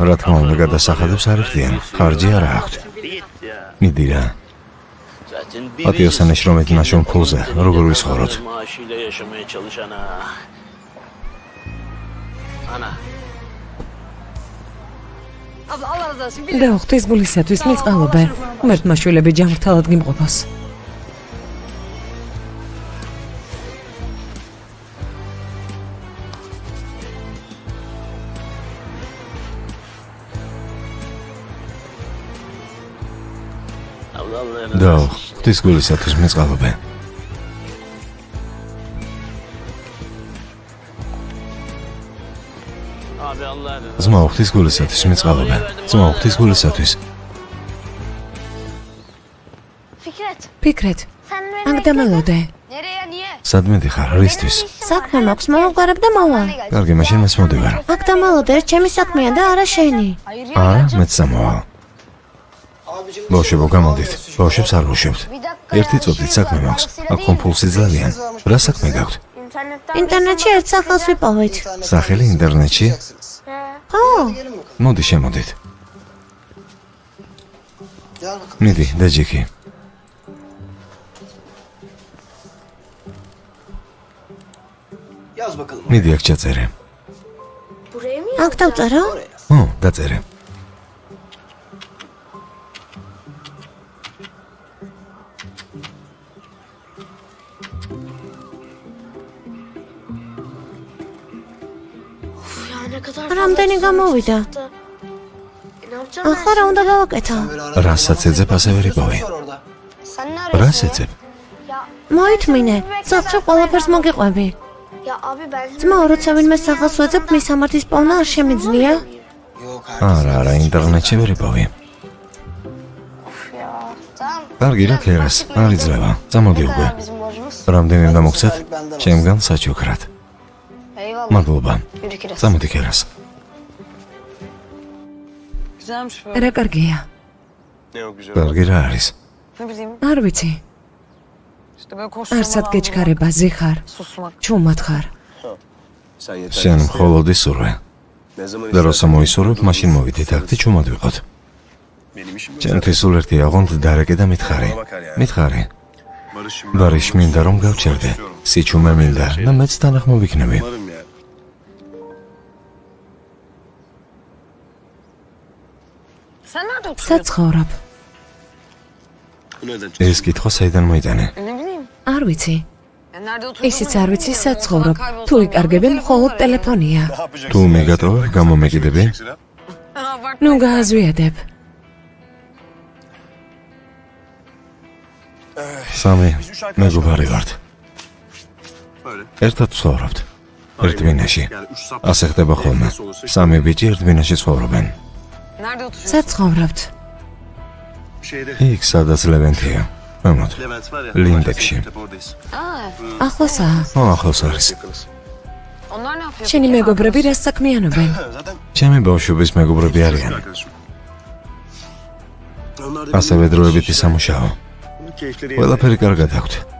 რა თქმა უნდა, გადასახადებს არ იხდიან, ხარჯი არა აქვთ. მიდი რა. პატიოსანის რომ ეთნაშონ ფულზე, როგორ ვისხოროთ? და ღვთისმულისათვის მიწყალობე, ღმერთმა შვილები ჯანმრთელად გიმყოფოს. და ღვთისმულისათვის მიწყალობე. ძმა ღვთისმულისათვის მიწყალობე. ძმა ღვთისმულისათვის. ფიქრეთ, აქ დამელოდე. სადმე დიხარ, რისთვის? საქმე მაქვს, მომგვარებ და მოვალ. კარგი, მაშინ მეც მოდივარ. აქ დამელოდე, ეს ჩემი საქმეა და არა შენი. არა, მეც სამოვალ. ბავშვებო, გამოდით. ბავშვებს არ ვუშვებთ. ერთი წოდით საქმე მაქვს. აქ კომპულსი ძალიან. რა საქმე გაქვთ? ინტერნეტში ერთ სახელს ვიპოვეთ. სახელი ინტერნეტში? ხო, მოდი შემოდით. მიდი, დაჯიქი. მიდი აქ ჩაწერე. აქ დავწერო? ო, დაწერე. რამდენი გამოვიდა? ახლა რა უნდა გავაკეთო? რასაც ეძებ, ასე ვერ იპოვე. რას ეძებ? მოითმინე, საერთოდ ყველაფერს მოგიყვები. ძმა, როცა ვინმე სახელს ვეძებ, მის სამართლის პოვნა არ შემიძლია? არა, ინტერნეტში ვერ იპოვე. კარგი, რა ქერას, არ იძლევა. წამოდი უკვე. რამდენი უნდა მოგცეთ? ჩემგან საჩუქრად. მადლობა. წამოდი ქერას. რა კარგია. კარგი რა არის? არ ვიცი. არსად გეჩქარება, ზიხარ, ჩუმად ხარ. შენ მხოლოდ ისურვე. და როცა მოისურვებ, მაშინ მოვიდეთ აქ და ჩუმად ვიყოთ. ჩემთვის სულ ერთი აღონდ დარეკე და მითხარი. მითხარი. ბარიშ მინდა რომ გავჩერდე. სიჩუმე მინდა და მეც თანახმობ იქნები. საცხოვრობ. ეს კითხვა საიდან მოიტანე? არ ვიცი. ისიც არ ვიცი, საცხოვრობ. თუ იკარგები, მხოლოდ ტელეფონია. თუ მეგატოვე, გამომეკიდები? ნუ გააზვიადებ. სამი მეგობარი ვართ. ერთად ცხოვრობთ. ერთ ბინაში. ასე ხდება ხოლმე. სამი ბიჭი ერთ ბინაში ცხოვრობენ. საცხოვრობთ. იქ სადაც ლევენტია. მემოთ. ლინდებში. ახლოსაა. ახლოს არის. შენი მეგობრები რას საქმიანობენ? ჩემი ბავშვობის მეგობრები არიან. ასევე დროებითი სამუშაო. ყველაფერი კარგად აქვთ.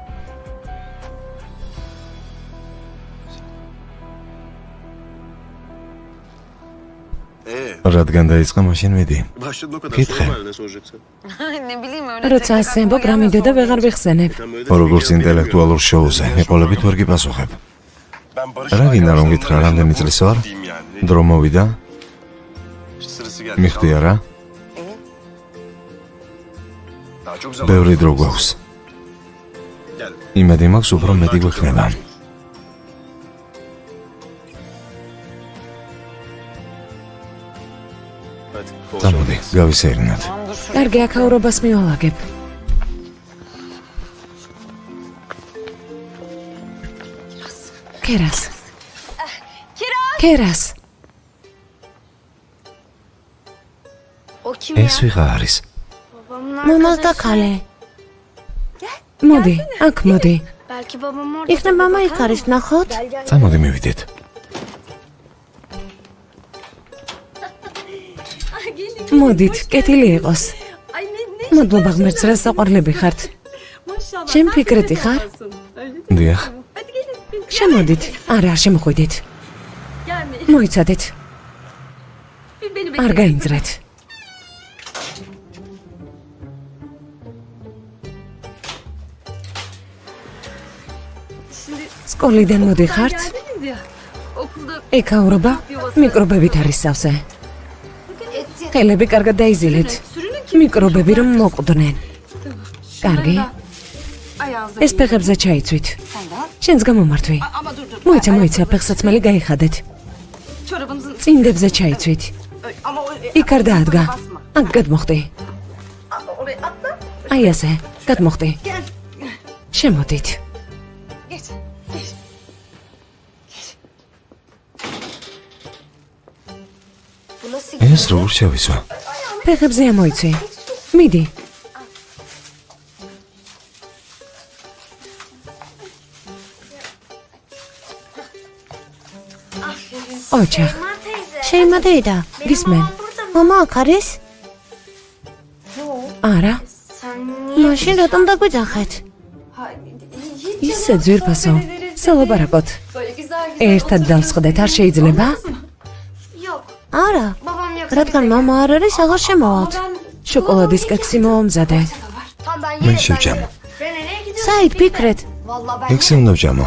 რადგან დაიწყო, მაშინ მიდი. კითხე. როცა ასე ამბობ, რა მინდე და ვეღარ ვიხსენებ. როგორც ინტელექტუალურ შოუზე, მიყოლებით ვერ გიპასუხებ. რა გინდა რომ გითხრა, რამდენი წლის ვარ? დრო მოვიდა? მიხდი არა? ბევრი დრო გვაქვს. იმედი მაქვს, უფრო მეტი გვექნება. წამოდი, გავისეირნოთ. კარგი, აქაურობას მივალაგებ. ქერას. ქერას. ეს ვიღა არის? მამას და ქალე. მოდი, აქ მოდი. იქნებ მამა იქ არის, ნახოთ? წამოდი მივიდეთ. მოდით, კეთილი იყოს. მადლობა ღმერთს, რა საყვარლები ხართ. ჩემ ფიქრეთი ხარ? დიახ. შემოდით. არა, არ შემოხვიდით. მოიცადეთ. არ გაინძრეთ. სკოლიდან მოდიხართ? ეკაურობა მიკრობებით არის სავსე. ხელები კარგად დაიზილეთ. მიკრობები რომ მოკვდნენ. კარგი. ეს ფეხებზე ჩაიცვით. შენს გამომართვი. მოიცა, ფეხსაცმელი გაიხადეთ. წინდებზე ჩაიცვით. იქ არ დაადგა. აქ გადმოხდი. აი ასე, გადმოხდი. შემოდით. ეს როგორ შევისვა? ფეხებზე ამოიცი. მიდი. ოჩახ, შეიმა დეიდა. გისმენ. მამა აქ არის? არა, მაშინ რატომ დაგვიძახეთ? ისე ძვირფასო. სალაპარაკოთ. ერთად დავსხდეთ, არ შეიძლება? არა. რადგან მამა არ არის, აღარ შემოვალთ. შოკოლადის კექსი მომზადე. მე შევჭამ. საით ფიქრეთ? ექსი უნდა ვჭამო.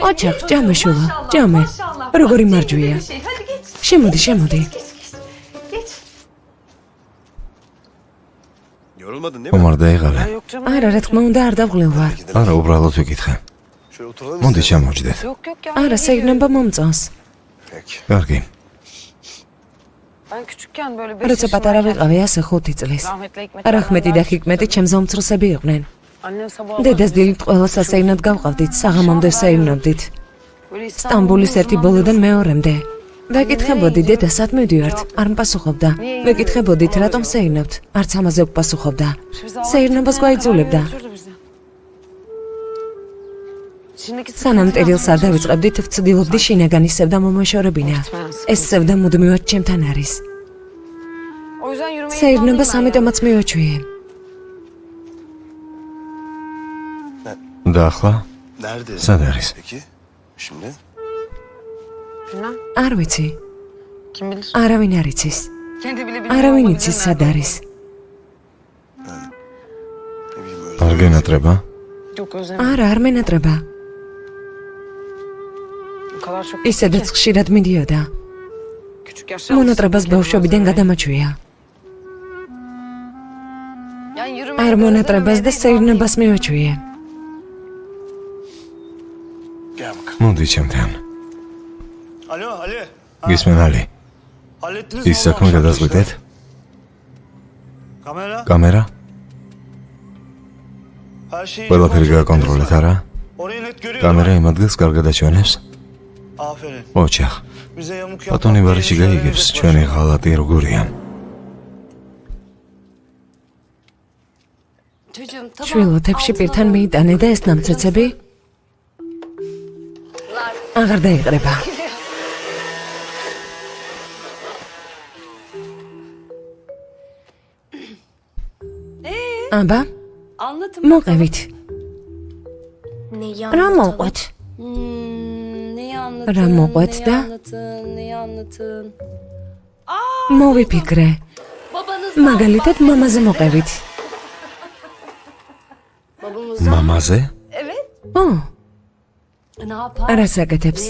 ოჩახ, ჭამეშულა, ჭამე. როგორი მარჯვია. შემოდი. Yorulmadın değil mi? ხომ არ დაიღალე? არა, რა თქმა უნდა, არ დავღლილვარ. არა, უბრალოდ ვიკითხე. Şöyle oturalım mı? მოდი ჩამოვჯდეთ. არა, სეირნობა მომწონს. Peki. კარგი. როცა პატარა ვიყავი, ასე 5 წლის. რახმეტი და ჰიკმეტი ჩემზე უმცროსები იყვნენ. დედას დილით ყველა სასეირნოდ გავყავდით, საღამომდე ვსეირნობდით. სტამბულის ერთი ბოლოდან მეორემდე. ვეკითხებოდი დედა სად მივდივართ, არ მპასუხობდა. ვეკითხებოდით რატომ სეირნობთ, არც ამაზე უპასუხობდა. სეირნობას გვაიძულებდა. სანამ ტერილს არ დავიწყებდით, ვცდილობდი შინაგანი სევდა მომეშორებინა. ეს სევდა მუდმივად ჩემთან არის. სეირნობას ამიტომაც მივაჩვიე. და ახლა? Nerede? სად არის? Peki. Şimdi? არ ვიცი. არავინ არ იცის. არავინ იცის სად არის. არ გენატრება? არა, არ მენატრება. ისედაც ხშირად მიდიოდა. მონატრებას ბავშვობიდან გადამაჩვია. არ მონატრებას და სეირნობას მივაჩვიე. Gel bakalım. მოდი ჩემთან. Alo Ali. გისმენ ალი? Hallettiniz ის საქმე გადაწყვეტეთ? Kamera? კამერა? Her şeyi ყველაფერი გააკონტროლეთ, არა? Orayı net görüyorum. კამერა იმ ადგილს კარგად აჩვენებს? Aferin. ოჩახ, Bize yamuk ბატონი ბარიში გაიგებს ჩვენი ღალატი როგორია. შვილოთებში პირთან მიიტანე და ეს ნამცეცები აღარ დაიყრება. აბა, მოყევით. რა მოყვეთ? რა მოყვეთ და მოვიფიქრე. მაგალითად მამაზე მოყევით. მამაზე? ო, რას აკეთებს?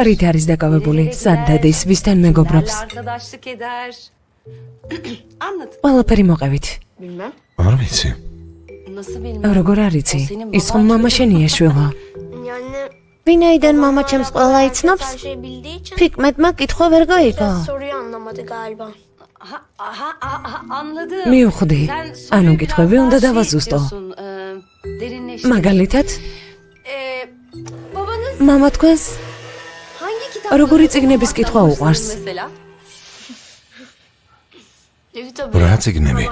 რით არის დაკავებული? სად დადის? ვისთან მეგობრობს? ყველაფერი მოყევით. არ ვიცი. როგორ არ იცი? ის ხომ მამა შენია შვილო. ვინაიდან მამა ჩემს ყველა იცნობს? ფიკმეტმა კითხვა ვერ გაიგო. მივხვდი. ანუ კითხვები უნდა დავაზუსტო. მაგალითად, მამა თქვენს როგორი წიგნების კითხვა უყვარს? რა წიგნები?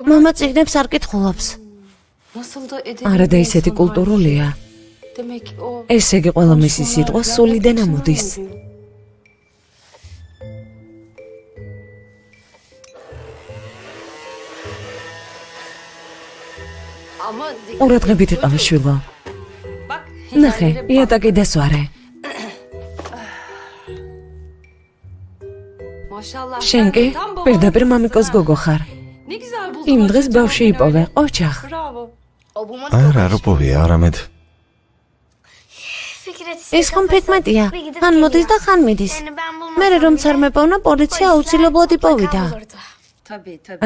მამა წიგნებს არ კითხულობს. არა და ისეთი კულტურულია. ესე იგი ყველა მისი სიტყვა სულიდან ამოდის. ყურადღებით იყავ შვილო. ნახე, იატაკი დასვარე. შენ კი პირდაპირ მამიკოს გოგო ხარ. იმ დღეს ბავშვი იპოვე, ოჯახ. არა, რო პოვია, არამედ ეს ხომ ფიქმეტია. ხან მოდის და ხან მიდის. მე რომ არ მეპოვნა პოლიცია აუცილებლად იპოვიდა.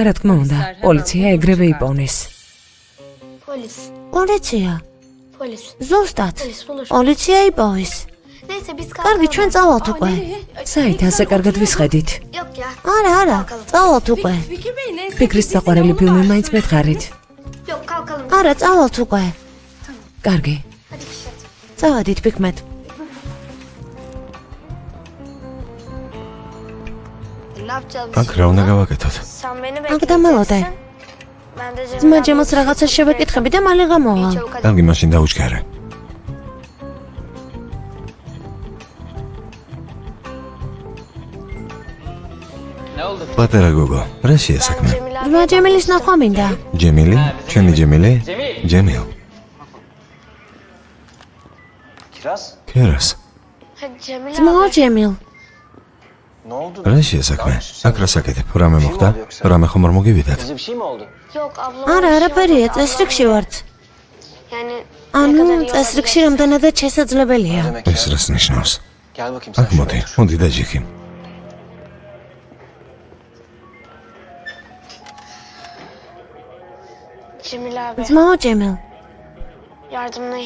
რა თქმა უნდა, პოლიცია ეგრევე იპოვნის. პოლიცია. ზუსტად. პოლიცია იპოვის. კარგი, ჩვენ წავალთ უკვე. საით ასე კარგად ვისხედით. არა, წავალთ უკვე. ფიქრის საყვარელი ფილმი მაინც მეთხარით. არა, წავალთ უკვე. კარგი. წავედით, ფიქმეთ. აქ რა უნდა გავაკეთოთ? აქ დამალოდე. ძმა ჯემოს რაღაცა შევეკითხები და მალე გამოვალ. კარგი, მაშინ დაუჩქარე. პატარა გოგო, რა შეასაქმე? ძმა ჯემილის ნახვა მინდა. ჯემილი? ჩვენი ჯემილი? ჯემილ. ქერას. ძმაო ჯემილ. რა შეასაქმე? აქ რა საკეთებ? რამე მოხდა? რამე ხომ არ მოგივიდათ? არა, არაფერია, წესრიგში ვართ. ანუ წესრიგში რამდენადაც შესაძლებელია. ეს რას ნიშნავს? აქ მოდი დაჯიქი. ძმაო ჯემილ.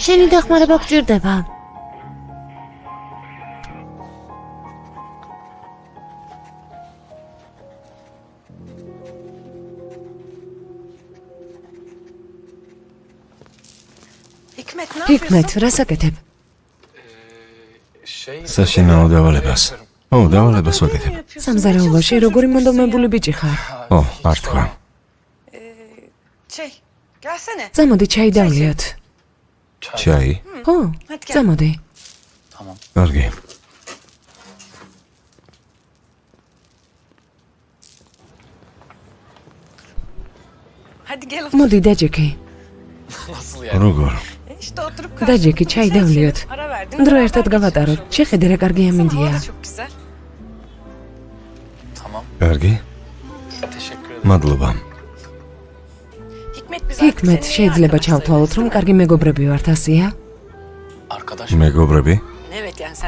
შენი დახმარება გჭირდება. ჰიქმეთ, რა საკეთებ? საშინაო დავალებას. დავალებას ვაკეთებ. სამზარეულოში როგორი მონდომებული ბიჭი ხარ? არ თქვა. წამოდი ჩაი დავლიოთ. ჩაი? წამოდი. კარგი. მოდი დაჯექი. როგორ? დაჯექი, ჩაი დავლიოთ. დრო ერთად გავატაროთ. შეხედე რა კარგი ამინდია. კარგი? მადლობა. ჰიქმეთ, შეიძლება ჩავთვალოთ, რომ კარგი მეგობრები ვართ, ასეა? მეგობრები?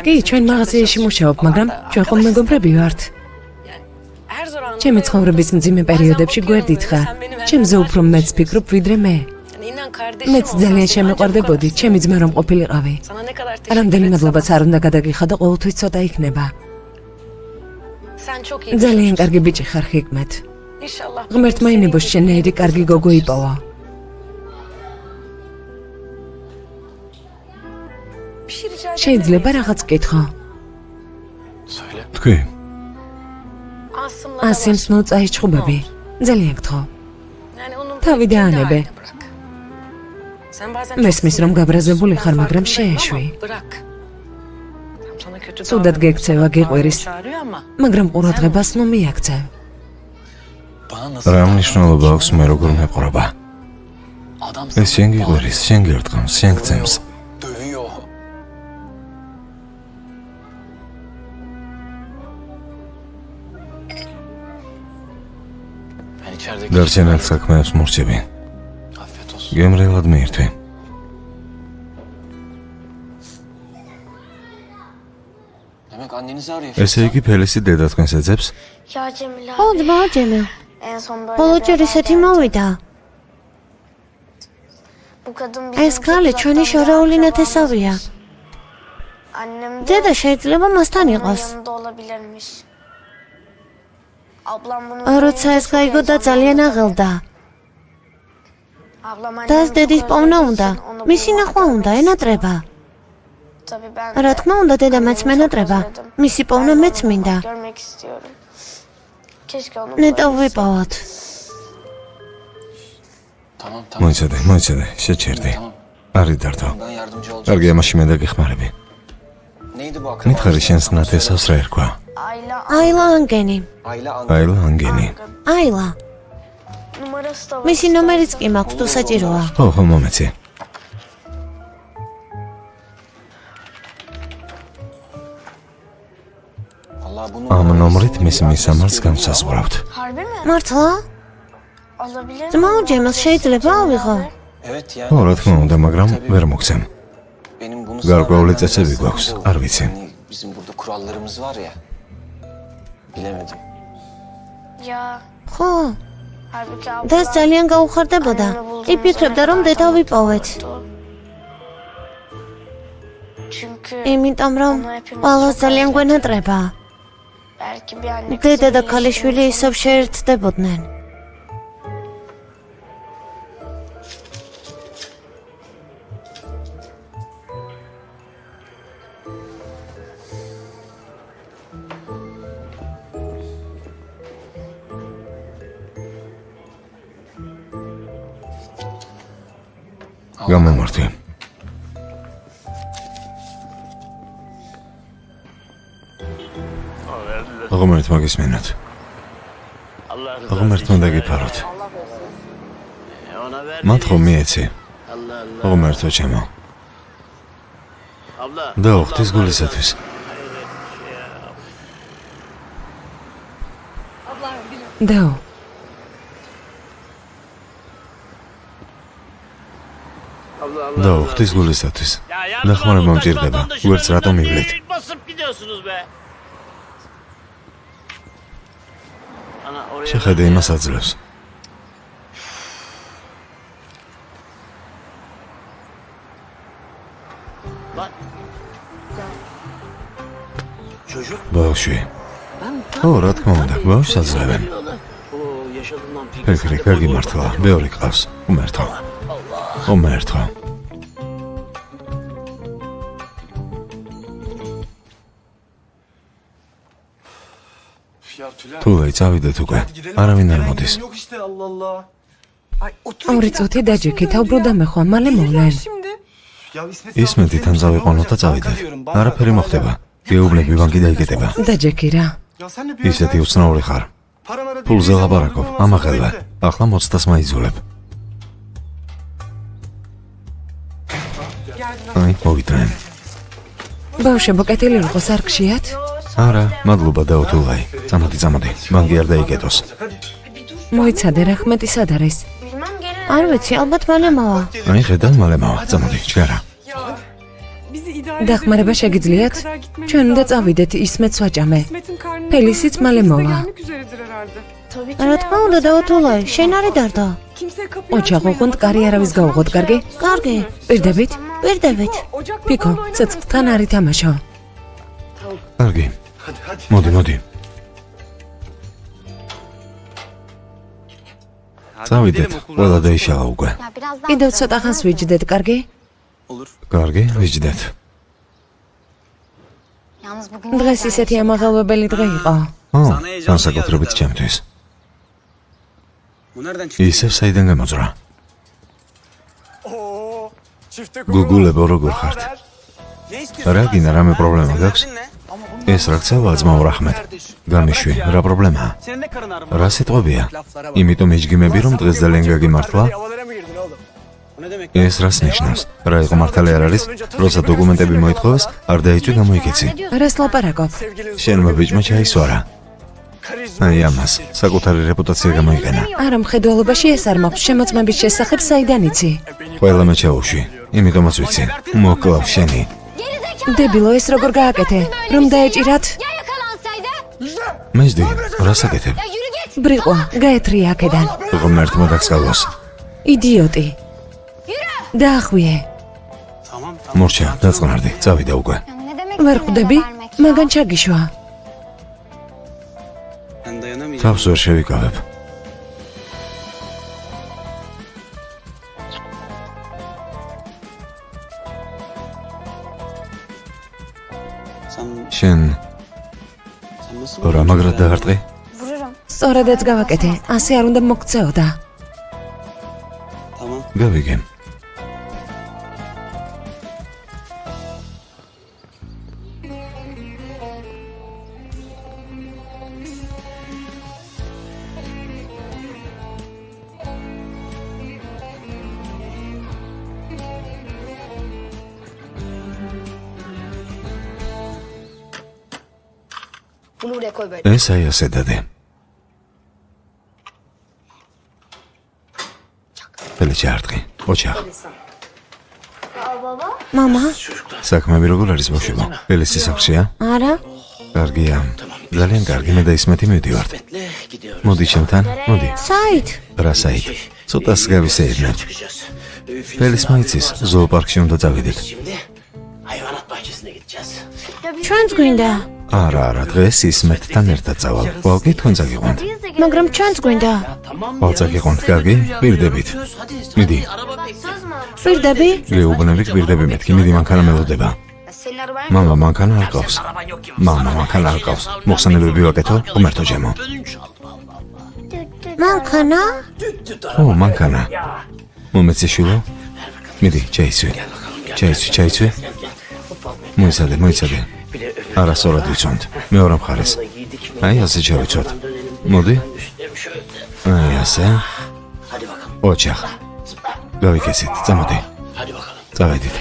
კი, ჩვენ მაღაზიაში მუშაობ, მაგრამ ჩვენ ხომ მეგობრები ვართ. ჩემი ცხოვრების მძიმე პერიოდებში გვერდით ხარ. ჩემზე უფრო მეც ფიქრობ, ვიდრე მე. მეც ძალიან შემეყვარდებოდი, ჩემი ძმა რომ ყოფილიყავი. რამდენი მადლობაც არ უნდა გადაგიხადო და ყოველთვის ცოტა იქნება. ძალიან კარგი ბიჭი ხარ, ჰიქმეთ. ღმერთმა ინებოს შენერი კარგი გოგო იპოვა. შეიძლება რაღაც კითხო? თქვი. ასიმს მოწაის ჩხუბები. ძალიან გთხოვ. თავი დაანებე. მესმის რომ გაბრაზებული ხარ, მაგრამ შეეშვი. ცუდად გექცევა, გიყვირის, მაგრამ ყურადღებას ნუ მიაქცევ. რა მნიშვნელობა აქვს მე როგორ მეყრობა? ეს შენ გიყვირის, შენ გერტყამს, შენ გცემს. დარჩენილ საქმეებს მორჩები. გემრიელად მიირთვი. ესე იგი ფელისი დედა თქვენს ეძებს? ძმაო ჯემილ. ბოლოჯერ ისეთი მოვიდა. ეს ქალი ჩვენი შორეული ნათესავია. დედა შეიძლება მასთან იყოს. როცა ეს გაიგო და ძალიან აღელდა. დას დედის პოვნა უნდა, მისი ნახვა უნდა, ენატრება. რა თქმა უნდა, დედა მეც მენატრება, მისი პოვნა მეც მინდა. ნეტო ვიპოვოთ. Tamam. მოიცადე, შეჩერდი. Tamam. არი დარდო. Ben yardımcı olacağım. კარგი, ამაში მე დაგეხმარები. Neydi bu akıl? მითხარი შენს ნათესავს რა ერქვა? აილა ანგენი. აილა ანგენი. აილა. მისი ნომერიც კი მაქვს, თუ საჭიროა. ხო, მომეცი. Allah bunu... ამ ნომრით მის მისამართს განსაზღვრავთ. მართლა? ძმაო ჯემს შეიძლება ავიღო? Evet yani. ხო, რა თქმა უნდა, მაგრამ ვერ მოგცემ. Benim bunu... გარკვეული წესები გვაქვს, არ ვიცი. Yani bizim burada kurallarımız var ya. Bilemedim. ხო. დას ძალიან გაუხარდებოდა. იფიქრებდა, რომ დედა ვიპოვეთ. იმიტომ რომ ყველას ძალიან გვენატრება. დედა და ქალიშვილი ისევ შეერთდებოდნენ. გამომართვი. ღმერთმა გისმენოთ. ღმერთმა დაგიფაროთ. მათ ხომ მიეცი. ღმერთო ჩემო. და უხთის გულისათვის. დაო, და უხთის გულისათვის. დახმარება მჭირდება. ვერც რატომ მივლით. Basıp gidiyorsunuz be. Ana oraya შეხედე იმას აძლევს. bak. Çocuk ბავშვი. ო, რა თქმა უნდა, ბავშვს აძლევენ. o yaşadığından pek ფიქრი, კარგი მართლა, მეორე ყავს. უმერთო. უმერთო. Ya Tülay. თულაი წავიდეთ უკვე. არავინ არ მოდის. Yok işte Allah Allah. Ay otur. ორი წუთი დაჯექით, აუბრუნდა მეხვა, მალე მოვლენ. Şimdi. Ya İsmet ისმეთი თან წავიყვანოთ და წავიდეთ. არაფერი მოხდება. გეუბნები ბანკი დაიკეტება. დაჯექი რა. Ya sen ne büyük ისეთი უცნაური ხარ. Paraları ფულზე ლაპარაკობ, ამახელვე. ახლა მოცდას მაიძულებ. აი, მოვიდნენ. ბავშვებო, კეთილი როხოს არ გშიათ? არა, მადლობა დაუთულაი. წამოდი. ბანკი არ დაიკეტოს. მოიცადე რა ხმეტი სად არის? არ ვიცი, ალბათ მალე მოვა. აი, ხედავ მალე მოვა. წამოდი, ჩქარა. Bizi idare დახმარება შეგიძლიათ? ჩვენ უნდა წავიდეთ, ისმეთს ვაჭამე. İsmet'in karnında Pelisits male mola. gelmek üzeredir herhalde. რა თქმა უნდა, დაუთულაი, შენ არი დარდო? Kimse kapıyı ოჯახ უყუნთ, კარი არავის გავუღოთ, კარგი? კარგი, პირდებით? პირდებით. Ocakla ფიქო, falan oynamaya ცეცხლთან არ ითამაშო. კარგი. მოდი. წავიდეთ, ყველა დაიშალა უკვე. კიდევ ცოტა ხანს ვიჯდეთ, კარგი? Olur. კარგი, ვიჯდეთ. დღეს ისეთი ამაღელვებელი დღე იყო. ო, განსაკუთრებით ჩემთვის. Bu nereden çıktı? ისევ საიდან გამოძრა? Oo, çifte გუგულებო, როგორ ხართ? Ne istiyorsun? რა გინდა, რამე პრობლემა გაქვს? Derdin ne? ეს რა ქცევა ძმაო რაჰმეთ. გამიშვი, რა პრობლემაა? Senin ne karın ağrı var? რა სიტყვებია? იმიტომ ეჯგიმები რომ დღეს ძალიან გაგიმართლა? havalara mı girdin oğlum? Bu ne demek? ეს რას ნიშნავს? რა იყო მართალი არ არის? როცა დოკუმენტები მოითხოვეს, არ დაიწვი გამოიკეცი. რას ლაპარაკობ? შენმა ბიჭმა ჩაისვარა. Karizma. აი ამას, საკუთარი რეპუტაცია გამოიყენა. არა, მხედველობაში ეს არ მაქვს შემოწმების შესახებ საიდან იცი? ყველა მე ჩაუშვი, იმიტომაც ვიცი. მოკლავ შენი. დებილო, ეს როგორ გააკეთე? რომ დაეჭირათ? მეზდი, რას აკეთებ? ბრიყვა, გაეთრია აქედან. ღმერთმა დაგსკალოს. იდიოტი. დაახვიე. Tamam. მორჩა, დაწყნარდი, წავიდა უკვე. ვერ ხვდები? მაგან ჩაგიშვა. Ben dayanamayacağım. თავს ვერ შევიკავებ. Sen შენ nasıl რა მაგრად დაღარტყი? სწორედაც გავაკეთე, ასე არ უნდა მოგწეოდა. გავიგე. ეს აი ასე დადე. ბელეჩი არტყი, ოჩახ. მამა? საქმეები როგორ არის ბავშვებო? ბელეჩი სახლშია? არა. კარგია. ძალიან კარგი, მე და ისმეთი მივდივართ. მოდი ჩემთან, მოდი. საით? რა საით? ცოტას გავისეირნებთ. ბელის მაიცის ზოოპარკში უნდა წავიდეთ. ჩვენც გვინდა. არა, დღეს ისმეთთან ერთად წავალ. ვალკი თქვენ წაგიყვანთ. მაგრამ ჩვენც გვინდა. ვალწაგიყვანთ, კარგი? პირდებით. მიდი. პირდები? გეუბნები, პირდები მეთქი, მიდი მანქანა მელოდება. მამა მანქანა არ ყავს. მამა მანქანა არ ყავს. მოხსენებები ვაკეთო, ღმერთო ჩემო. მანქანა? ო, მანქანა. მომეცეშვილო? მიდი, ჩაიცვი. ჩაიცვი. მოიცადე. არასწორად ვიცვამთ. მეორე მხარეს. აი, ასე ჩავიცვათ. მოდი. აი, ასე. ოჩახ. გავიქესით, წამოდი. წავედით.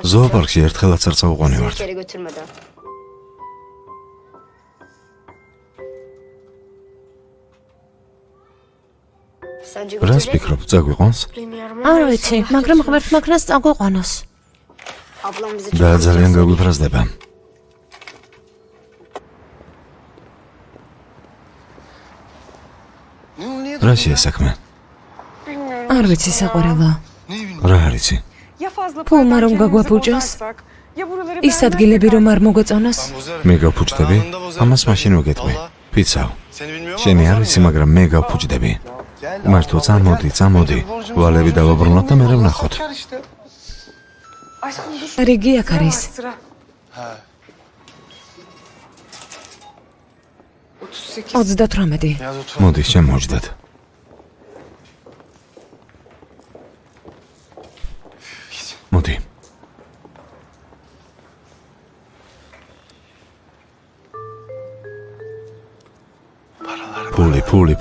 ზოოპარკში ერთხელაც არ წავუყონებართ. რას ფიქრობ, წაგვიყვანს? არ ვიცი, მაგრამ ღმერთ მაგნას წაგვიყვანოს. და ძალიან გაგვიფრაზდება. რა შეესაქმე? არ ვიცი საყვარელო. რა არიცი? ფულმა რომ გაგვაფუჭოს? ის ადგილები რომ არ მოგეწონოს? მე გავფუჭდები? ამას მაშინ ვეკეთვი. ფიცავ. შენი არ ვიცი, მაგრამ მე გავფუჭდები. მართო, წამოდი. ვალები დავაბრუნოთ და მე ვნახოთ. რიგი აქ არის. ოცდათვრამეტი. მოდი, შემოვჯდეთ. მოდი.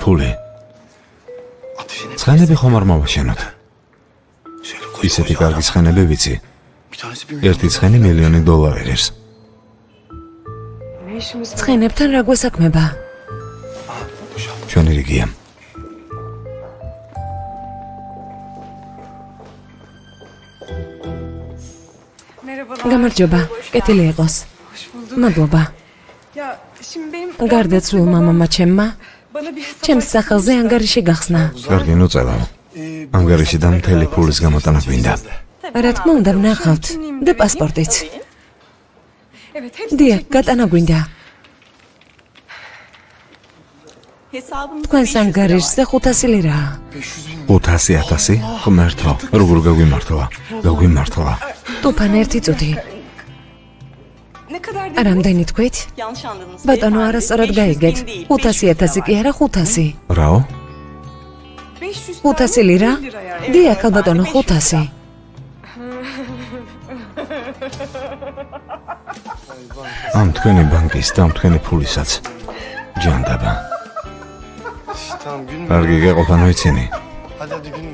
ფული. ცხენები ხომ არ მოვაშენოთ? ისეთი კარგი ცხენები ვიცი. ერთი ცხენი $1,000,000 ერს. ცხენებთან რა გვესაქმება? ჩვენი რიგია. გამარჯობა, კეთილი იყოს. მადლობა. გარდაცვლილ მამამა ჩემმა ჩემს სახელზე ანგარიში გახსნა. კარგი, ნუ წელავ. ანგარიშიდან მთელი ფულის გამოტანა გვინდა. რა თქმა უნდა, ვნახავთ და პასპორტიც. დიახ, გატანა გვინდა. თქვენს ანგარიშზე 500 ლირაა. 500,000? ღმერთო, როგორ გაგვიმართლა? ტუფან ერთი წუთი. რამდენი თქვით? ბატონო, არასწორად გაიგეთ. 500,000 კი არა, 500. რაო? 500 ლირა? დიახ, ალბატონო, 500. ამ თქვენი ბანკის და ამ თქვენი ფულისაც. ჯანდაბა. კარგი, გეყოფა ნოიცინი.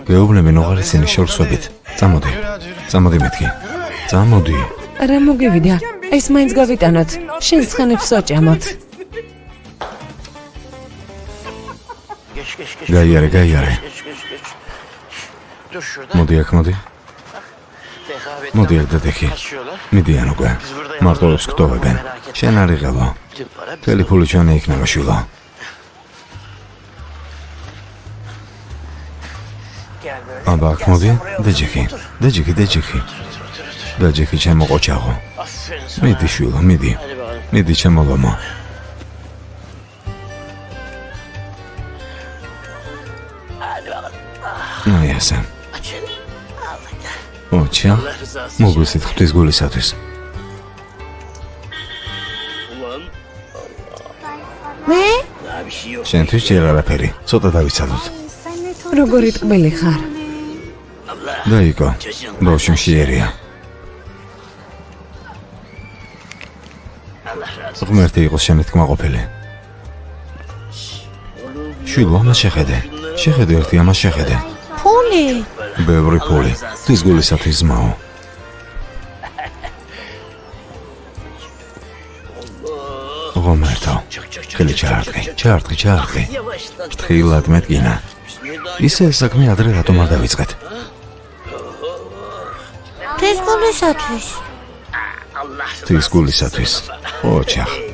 გეუბნები ნოღარიცინი შორსვებით. წამოდი მეთქი. წამოდი. რა მოგივიდა? ეს მაინც გავიტანოთ. შენ ცხენებს ვაჭამოთ. გაიარე. მოდი აქ. მოდი აქ დადექი. მიდიან უკვე. მარტოებს გტოვებენ. შენ არ იღებო. მთელი ფული ჩვენი იქნება, შვილო. აბა აქ მოდი. დაჯექი. დაჯექი ჩემო ყოჩაღო. მიდი შვილო, მიდი ჩემო ლომო. აი ასე. ოჩა, მოგვისით ღვთის გულისათვის. მე? შენთვის ჯერ არაფერი, ცოტა დავიცადოთ. როგორი ტკბილი ხარ? დაიკო, ბავშვი მშიერია. ღმერთი იყოს შენით კმაყოფილი. შვილო, ამას შეხედე. შეხედე ერთი ამას შეხედე. ფული. ბევრი ფული. თვის გულისათვის ზმაო. ღმერთო, ხელი ჩაარტყი. ფრთხილად მეტკინა. ისე საქმე ადრე რატომ არ დავიწყეთ? თვის გულისათვის. თვის გულისათვის. ოჩახ.